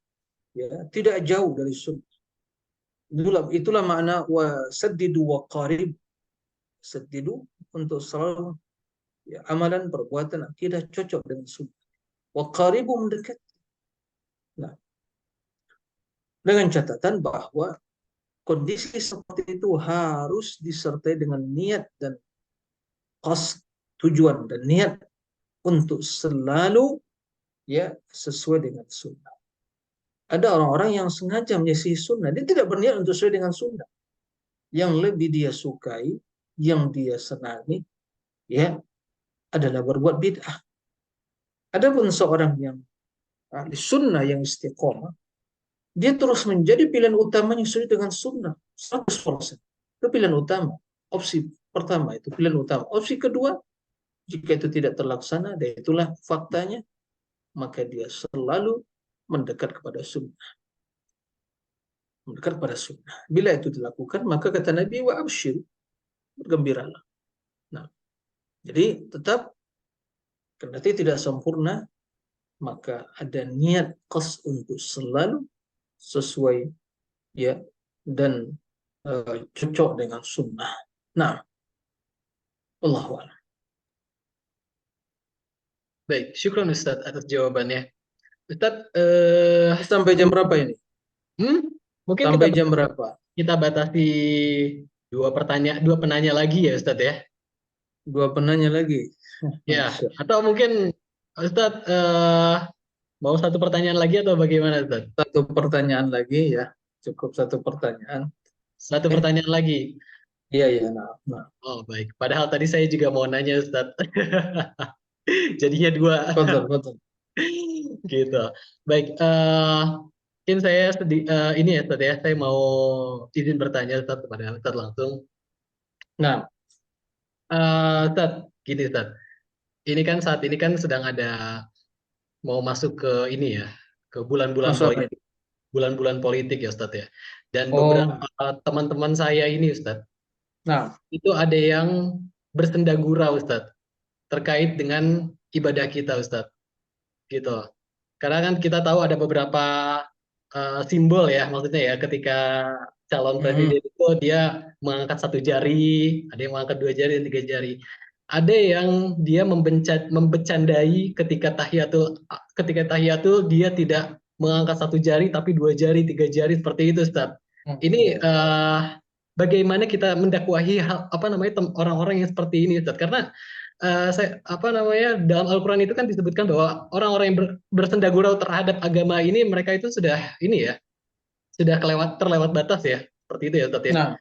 ya tidak jauh dari sunnah. Itulah makna wasaddidu wa qarib. Saddidu untuk selalu ya, amalan perbuatan akidah cocok dengan sunnah. Wa qaribu mendekat. Nah, dengan catatan bahwa kondisi seperti itu harus disertai dengan niat dan qasd, tujuan dan niat untuk selalu ya sesuai dengan sunnah. Ada orang-orang yang sengaja menyisihi sunnah, dia tidak berniat untuk sesuai dengan sunnah. Yang lebih dia sukai, yang dia senangi, ya adalah berbuat bid'ah. Adapun seorang yang ahli sunnah yang istiqomah, dia terus menjadi pilihan utamanya sesuai dengan sunnah 100%. Itu pilihan utama. Opsi pertama itu pilihan utama. Opsi kedua, jika itu tidak terlaksana, dan itulah faktanya, maka dia selalu mendekat kepada sunnah. Mendekat kepada sunnah. Bila itu dilakukan, maka kata Nabi, wa abshir, bergembiralah. Nah, jadi tetap kendati tidak sempurna, maka ada niat qasd untuk selalu sesuai ya dan cocok dengan sunnah. Nah, Allahu a'lam. Baik, syukron Ustadz atas jawabannya. Ustadz, Sampai jam berapa ini? mungkin Sampai jam berapa? kita batasi dua penanya lagi ya Ustadz ya. Dua penanya lagi. Ya, atau mungkin Ustadz mau satu pertanyaan lagi atau bagaimana Ustadz? Satu pertanyaan lagi ya. Cukup satu pertanyaan. Satu pertanyaan lagi. Iya, iya. Nah. Oh, baik. Padahal tadi saya juga mau nanya Ustadz. Jadinya dua. Betul. Gitu. Baik, mungkin saya ini ya Ustadz ya, saya mau izin bertanya Ustadz kepada Ustadz langsung. Nah, Ustadz, gini Ustadz. Ini kan saat ini kan sedang ada mau masuk ke ini ya, ke bulan-bulan masuk apa politik, bulan-bulan politik ya Ustadz ya. Dan Oh. beberapa teman-teman saya ini Ustadz, Nah, itu ada yang bersenda gurau Ustadz terkait dengan ibadah kita Ustadz. Gitu. Karena kan kita tahu ada beberapa simbol ya, maksudnya ya ketika calon presiden itu dia mengangkat satu jari, ada yang mengangkat dua jari dan tiga jari. Ada yang dia membecandai ketika tahiyatul dia tidak mengangkat satu jari tapi dua jari, tiga jari seperti itu Ustaz. Ini bagaimana kita mendakwahi orang-orang yang seperti ini Ustaz? Karena dalam Al-Quran itu kan disebutkan bahwa orang-orang yang bersenda gurau terhadap agama ini mereka itu sudah terlewat batas ya, seperti itu ya Ustaz ya.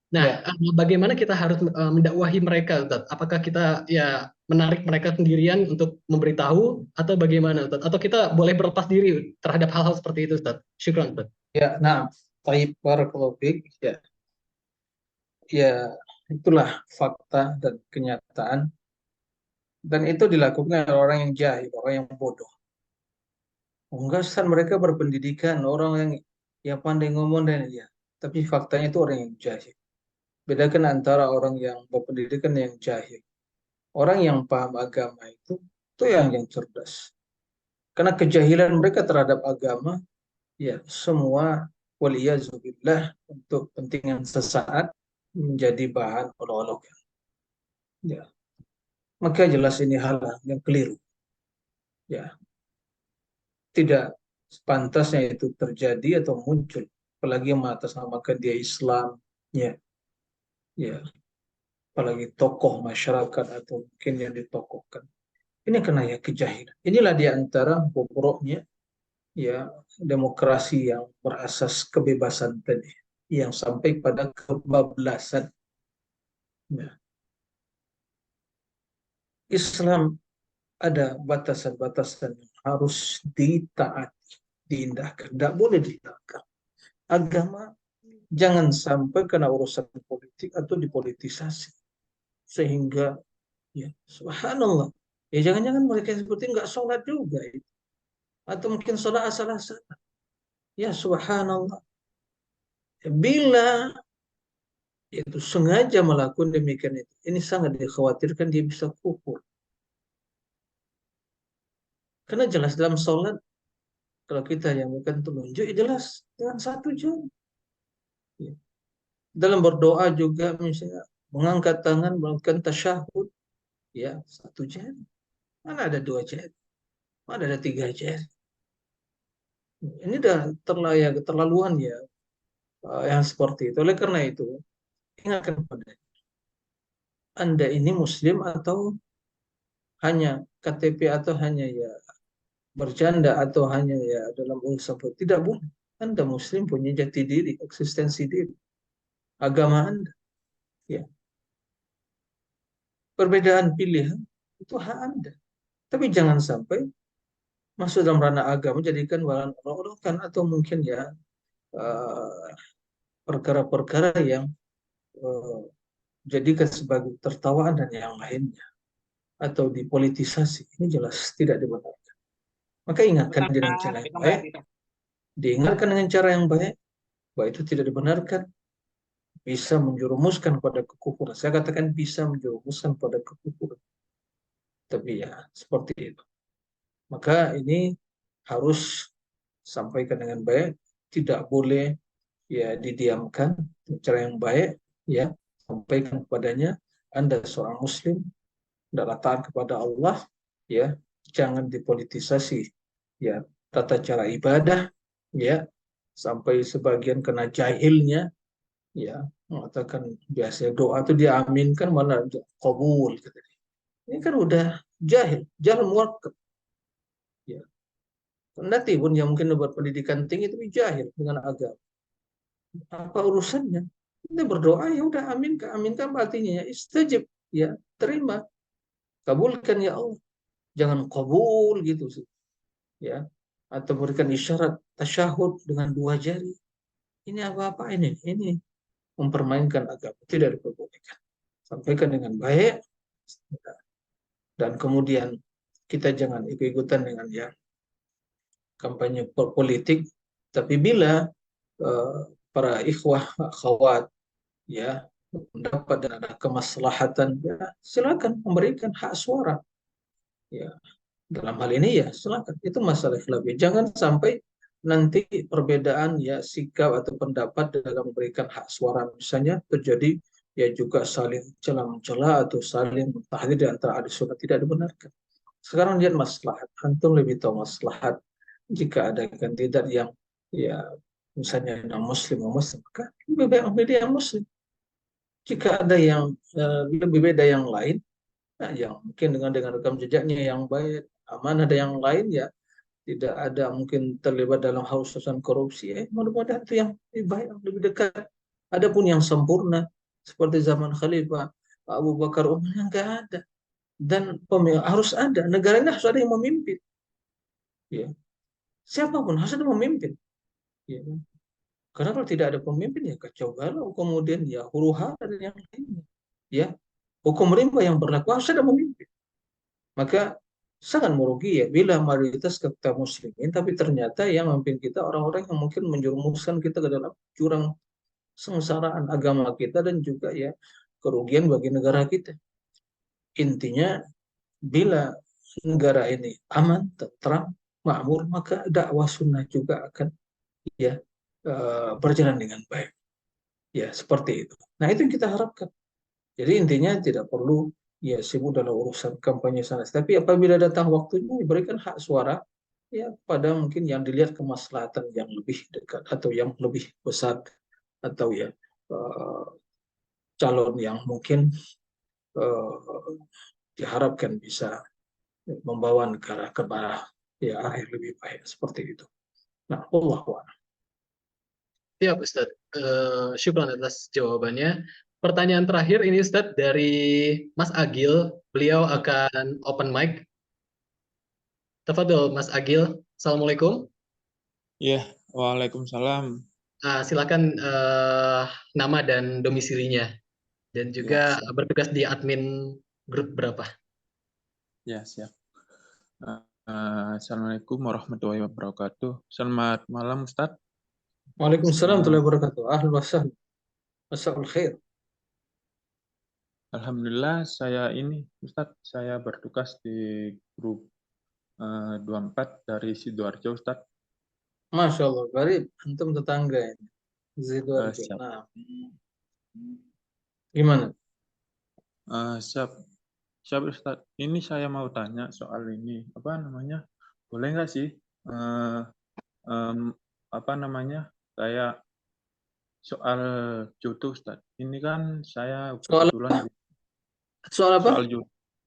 Nah, bagaimana kita harus mendakwahi mereka Ustaz? Apakah kita ya menarik mereka sendirian untuk memberitahu atau bagaimana Ustaz? Atau kita boleh berlepas diri terhadap hal-hal seperti itu Ustaz? Syukran Ustaz. Ya, nah, baik barakallahu fiik ya. Ya, itulah fakta dan kenyataan. Dan itu dilakukan oleh orang yang jahil, orang yang bodoh. Enggak, mereka berpendidikan, orang yang pandai ngomong dan ya. Tapi faktanya itu orang yang jahil. Bedakan antara orang yang berpendidikan dan yang jahil. Orang yang paham agama itu yang cerdas. Karena kejahilan mereka terhadap agama, ya semua waliyazubillah untuk kepentingan sesaat menjadi bahan olok-olokan. Ya. Maka jelas ini hal yang keliru. Ya. Tidak sepantasnya itu terjadi atau muncul, apalagi mengatasnamakan dia Islam, ya. Apalagi tokoh masyarakat atau mungkin yang ditokohkan. Ini kena ya kejahilan. Inilah diantara bobroknya ya demokrasi yang berasas kebebasan tadi. yang sampai pada kebablasan. Nah, Islam ada batasan-batasan yang harus ditaati, diindahkan, tidak boleh ditangkap. Agama jangan sampai kena urusan politik atau dipolitisasi sehingga ya subhanallah ya jangan-jangan mereka seperti nggak sholat juga ya. Atau mungkin sholat asal-asalan ya subhanallah ya, bila itu sengaja melakukan demikian itu ini sangat dikhawatirkan dia bisa kufur karena jelas dalam sholat kalau kita yang bukan telunjuk jelas dengan satu jam ya. Dalam berdoa juga misalnya mengangkat tangan melakukan tasyahud ya satu jari mana ada dua jari mana ada tiga jari ini udah terlaluan ya yang seperti itu oleh karena itu ingatkan pada Anda ini muslim atau hanya KTP atau hanya ya bercanda atau hanya ya dalam urusan tidak boleh Anda muslim punya jati diri eksistensi diri agama Anda ya perbedaan pilihan itu hak Anda tapi jangan sampai masuk dalam ranah agama jadikan bahan olok-olokan atau mungkin ya perkara-perkara yang jadikan sebagai tertawaan dan yang lainnya atau dipolitisasi ini jelas tidak dibenarkan maka ingatkan dengan cara yang baik diingatkan dengan cara yang baik bahwa itu tidak dibenarkan bisa menjerumuskan pada kekufuran saya katakan bisa menjerumuskan pada kekufuran tapi ya seperti itu maka ini harus sampaikan dengan baik tidak boleh ya didiamkan cara yang baik ya sampaikan kepadanya Anda seorang muslim adalah taat kepada Allah ya jangan dipolitisasi ya tata cara ibadah ya sampai sebagian kena jahilnya ya mengatakan biasa doa itu diaminkan mana qabul ini kan udah jahil muakkad ya nanti pun yang mungkin berpendidikan tinggi itu jahil dengan agama apa urusannya kita berdoa ya udah aminkan artinya ya istajib ya terima kabulkan ya Allah jangan kabul gitu sih ya atau berikan isyarat tasyahud dengan dua jari ini apa ini mempermainkan agama tidak diperbolehkan sampaikan dengan baik dan kemudian kita jangan ikut-ikutan dengan ya kampanye politik tapi bila para ikhwah akhwat ya mendapat dan ada kemaslahatan ya silakan memberikan hak suara ya dalam hal ini ya silakan itu masalah khilafiyah jangan sampai nanti perbedaan ya sikap atau pendapat dalam memberikan hak suara misalnya terjadi ya juga saling celah-mencela atau saling tahdid di antara ahli sunnah tidak dibenarkan sekarang lihat maslahat antum lebih tahu maslahat jika ada kandidat yang ya misalnya non muslim maka lebih baik memilih yang muslim jika ada yang lebih beda yang lain nah, yang mungkin dengan rekam jejaknya yang baik aman ada yang lain ya tidak ada mungkin terlibat dalam hal urusan korupsi mudah-mudahan itu yang lebih baik lebih dekat adapun yang sempurna seperti zaman Khalifah Abu Bakar Umar yang nggak ada dan harus ada negara ini harus ada yang memimpin ya siapapun harus ada memimpin ya karena kalau tidak ada pemimpin ya kacau balau kemudian ya huru-hara dan yang lainnya ya hukum rimba yang berlaku harus ada memimpin maka sangat merugi ya bila mayoritas kita muslimin tapi ternyata yang memimpin kita orang-orang yang mungkin menjerumuskan kita ke dalam jurang sengsaraan agama kita dan juga ya kerugian bagi negara kita intinya bila negara ini aman tentram makmur maka dakwah sunnah juga akan ya berjalan dengan baik ya seperti itu nah itu yang kita harapkan jadi intinya tidak perlu ya sibuk dalam urusan kampanye sana. Tapi apabila datang waktunya diberikan hak suara ya pada mungkin yang dilihat kemaslahatan yang lebih dekat atau yang lebih besar atau ya calon yang mungkin diharapkan bisa membawa negara ke arah ya arah yang lebih baik seperti itu. Nah, Allah. Siap, Ustaz. Syukran atas jawabannya. Pertanyaan terakhir ini Ustadz dari Mas Agil. Beliau akan open mic. Tafadhol Mas Agil. Assalamualaikum. Iya, waalaikumsalam. Silakan nama dan domisilinya dan juga Ya, siap. bertugas di admin grup berapa. Ya, siap. Assalamualaikum warahmatullahi wabarakatuh. Selamat malam, Ustadz. Waalaikumsalam warahmatullahi wabarakatuh. Ahlan wa sahlan. Masyaa'ul khair. Alhamdulillah saya ini, Ustadz, saya bertugas di grup 24 dari Sidoarjo, Ustadz. Masya Allah, Garib. Antum tetangga ini. Sidoarjo. Siap. Nah, gimana? Siap. Siap, Ustadz. Ini saya mau tanya soal ini, apa namanya? Boleh nggak sih, apa namanya, kayak soal jodoh, Ustadz. Ini kan saya Soal kebetulan Soal apa?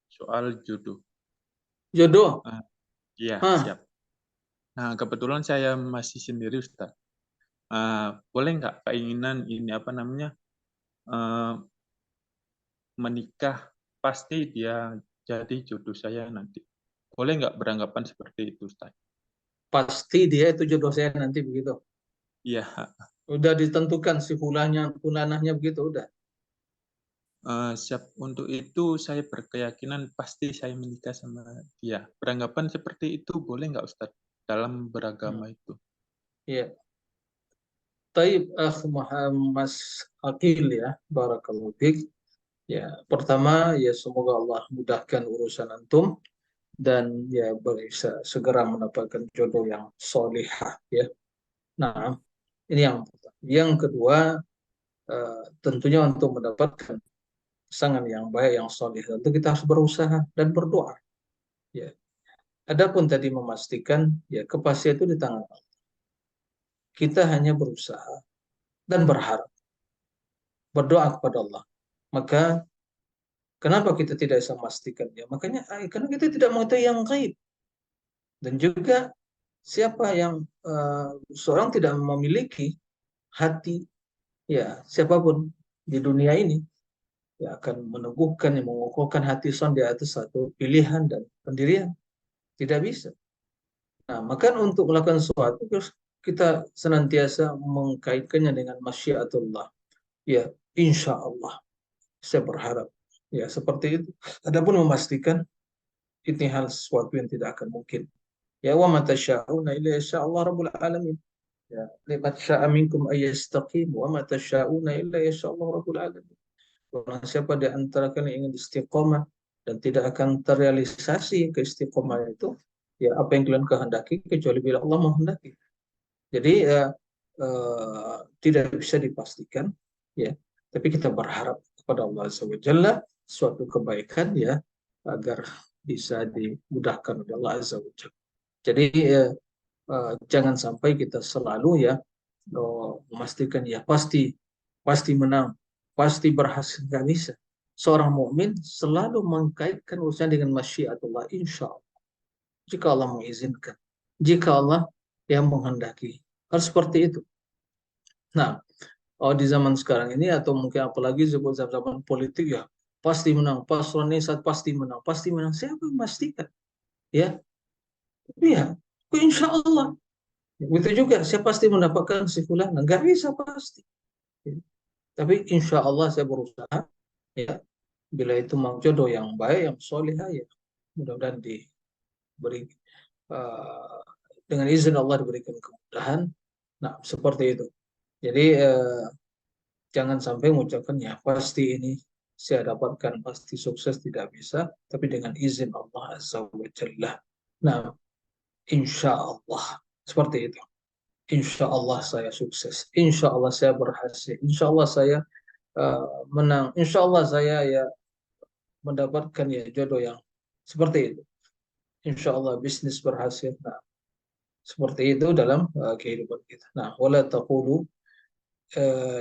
soal jodoh. Jodoh. Iya, Hah. siap. Nah, kebetulan saya masih sendiri, Ustadz. Boleh nggak keinginan ini apa namanya, menikah, pasti dia jadi jodoh saya nanti. Boleh nggak beranggapan seperti itu, Ustadz? Pasti dia itu jodoh saya nanti begitu. Iya. Udah ditentukan si fulanahnya begitu, udah. Siap. Untuk itu saya berkeyakinan pasti saya menikah sama dia. Beranggapan seperti itu boleh nggak, Ustadz, dalam beragama itu? Iya. Taib Mas Akil ya, barakallahu fiik. Ya, pertama ya semoga Allah mudahkan urusan antum dan ya bisa segera mendapatkan jodoh yang solihah ya. Nah, ini yang pertama. Yang kedua, tentunya untuk mendapatkan pasangan yang baik, yang solih, tentu kita harus berusaha dan berdoa. Ya. Adapun tadi memastikan, ya kepastian itu di tangan Allah. Kita hanya berusaha dan berharap, berdoa kepada Allah. Maka kenapa kita tidak bisa memastikannya? Makanya karena kita tidak mengetahui yang gaib. Dan juga siapa yang seorang tidak memiliki hati, ya siapapun di dunia ini ya akan meneguhkan, yang mengukuhkan hati son di atas satu pilihan dan pendirian. Tidak bisa. Nah, maka untuk melakukan sesuatu kita senantiasa mengkaitkannya dengan masyiatullah. Ya, insya Allah. Saya berharap. Ya, seperti itu. Adapun memastikan ini hal sesuatu yang tidak akan mungkin. Ya, wa ma tasyauna illa insyaallah rabbul alamin. Ya, liman syaa minkum ayyastaqim wa ma tasyauna illa insyaallah rabbul alamin. Barang siapa di antara kalian yang ingin istiqomah dan tidak akan terrealisasi keistiqomah itu, ya apa yang kalian kehendaki kecuali bila Allah menghendaki. Jadi tidak bisa dipastikan, ya. Tapi kita berharap kepada Allah Azza wa Jalla suatu kebaikan ya agar bisa dimudahkan oleh Allah Azza wa Jalla. Jadi jangan sampai kita selalu ya memastikan ya pasti menang, pasti berhasil, nggak bisa. Seorang mukmin selalu mengkaitkan urusan dengan masyiatullah, insya Allah. Jika Allah mengizinkan, jika Allah yang menghendaki, harus seperti itu. Nah, di zaman sekarang ini atau mungkin apalagi zaman politik ya pasti menang, paslon ini saat pasti menang, pasti menang. Siapa yang memastikan? Ya, ya, insya Allah. Begitu juga, saya pasti mendapatkan si fulan, nggak bisa pasti. Tapi insya Allah saya berusaha, ya, bila itu mau jodoh yang baik, yang solihah, ya, mudah-mudahan diberi dengan izin Allah diberikan kemudahan. Nah, seperti itu. Jadi jangan sampai mengucapkan ya pasti ini saya dapatkan, pasti sukses, tidak bisa. Tapi dengan izin Allah Azza wa Jalla. Nah, insya Allah seperti itu. Insya Allah saya sukses, insya Allah saya berhasil, insya Allah saya menang, insya Allah saya ya mendapatkan ya jodoh yang seperti itu. Insya Allah bisnis berhasil. Nah, seperti itu dalam kehidupan kita. Nah, wala taqulu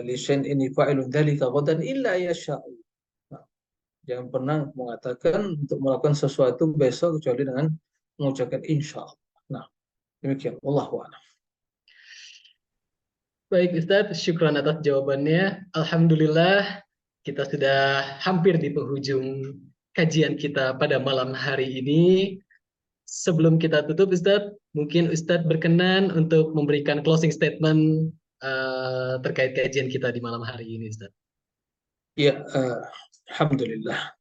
li syai'in inni fa'ilun dzalika ghadan illa yasha Allah. Nah, jangan pernah mengatakan untuk melakukan sesuatu besok kecuali dengan mengucapkan insya Allah. Nah, demikian. Wallahu a'lam. Baik Ustadz, syukran atas jawabannya. Alhamdulillah, kita sudah hampir di penghujung kajian kita pada malam hari ini. Sebelum kita tutup Ustadz, mungkin Ustadz berkenan untuk memberikan closing statement terkait kajian kita di malam hari ini Ustadz. Ya, alhamdulillah.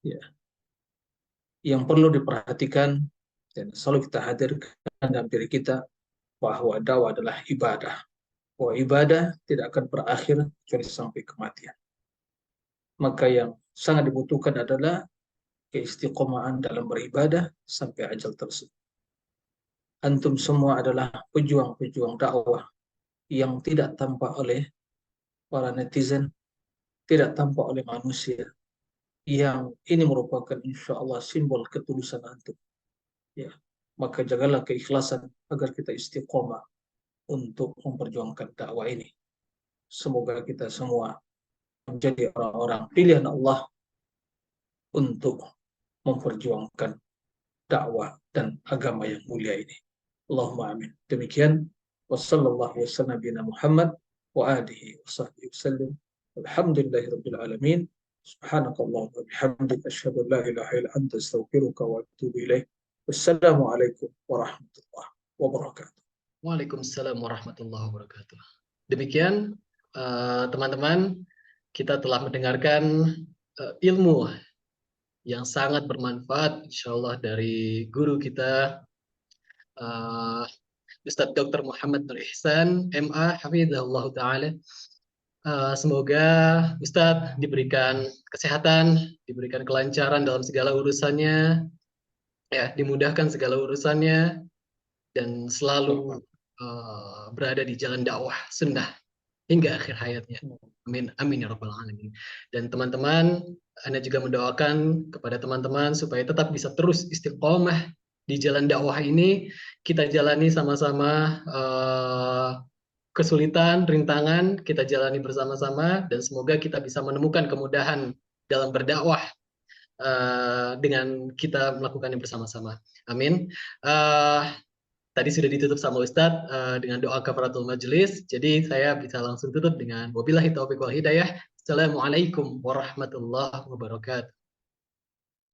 Ya. Yang perlu diperhatikan dan selalu kita hadirkan dalam diri kita bahwa dakwah adalah ibadah. Bahwa ibadah tidak akan berakhir kecuali sampai kematian. Maka yang sangat dibutuhkan adalah keistiqomahan dalam beribadah sampai ajal tersebut. Antum semua adalah pejuang-pejuang dakwah yang tidak tampak oleh para netizen, tidak tampak oleh manusia, yang ini merupakan insya Allah simbol ketulusan antum. Ya, maka jagalah keikhlasan agar kita istiqomah untuk memperjuangkan dakwah ini. Semoga kita semua menjadi orang-orang pilihan Allah untuk memperjuangkan dakwah dan agama yang mulia ini. Allahumma amin. Demikian. Wassallallahu wasallam bina Muhammad wa alihi wa sahbihi wasallam. Alhamdulillahirabbil alamin. Subhanakallahumma wa bihamdika asyhadu an la ilaha illa anta astaghfiruka wa atubu ilaik. Wassalamualaikum warahmatullahi wabarakatuh. Waalaikumsalam warahmatullahi wabarakatuh. Demikian teman-teman, kita telah mendengarkan ilmu yang sangat bermanfaat insyaallah dari guru kita Ustadz Dr. Muhammad Nur Ihsan MA hafizahullah taala. Semoga Ustadz diberikan kesehatan, diberikan kelancaran dalam segala urusannya, ya, dimudahkan segala urusannya, dan selalu berada di jalan dakwah sunnah hingga akhir hayatnya. Amin, amin ya rabbal alamin. Dan teman-teman, Anda juga mendoakan kepada teman-teman supaya tetap bisa terus istiqomah di jalan dakwah ini. Kita jalani sama-sama kesulitan, rintangan, kita jalani bersama-sama, dan semoga kita bisa menemukan kemudahan dalam berdakwah dengan kita melakukannya bersama-sama. Amin. Tadi sudah ditutup sama Ustadz dengan doa kafaratul majelis. Jadi saya bisa langsung tutup dengan wabillahi taufiq wal hidayah. Assalamualaikum warahmatullahi wabarakatuh.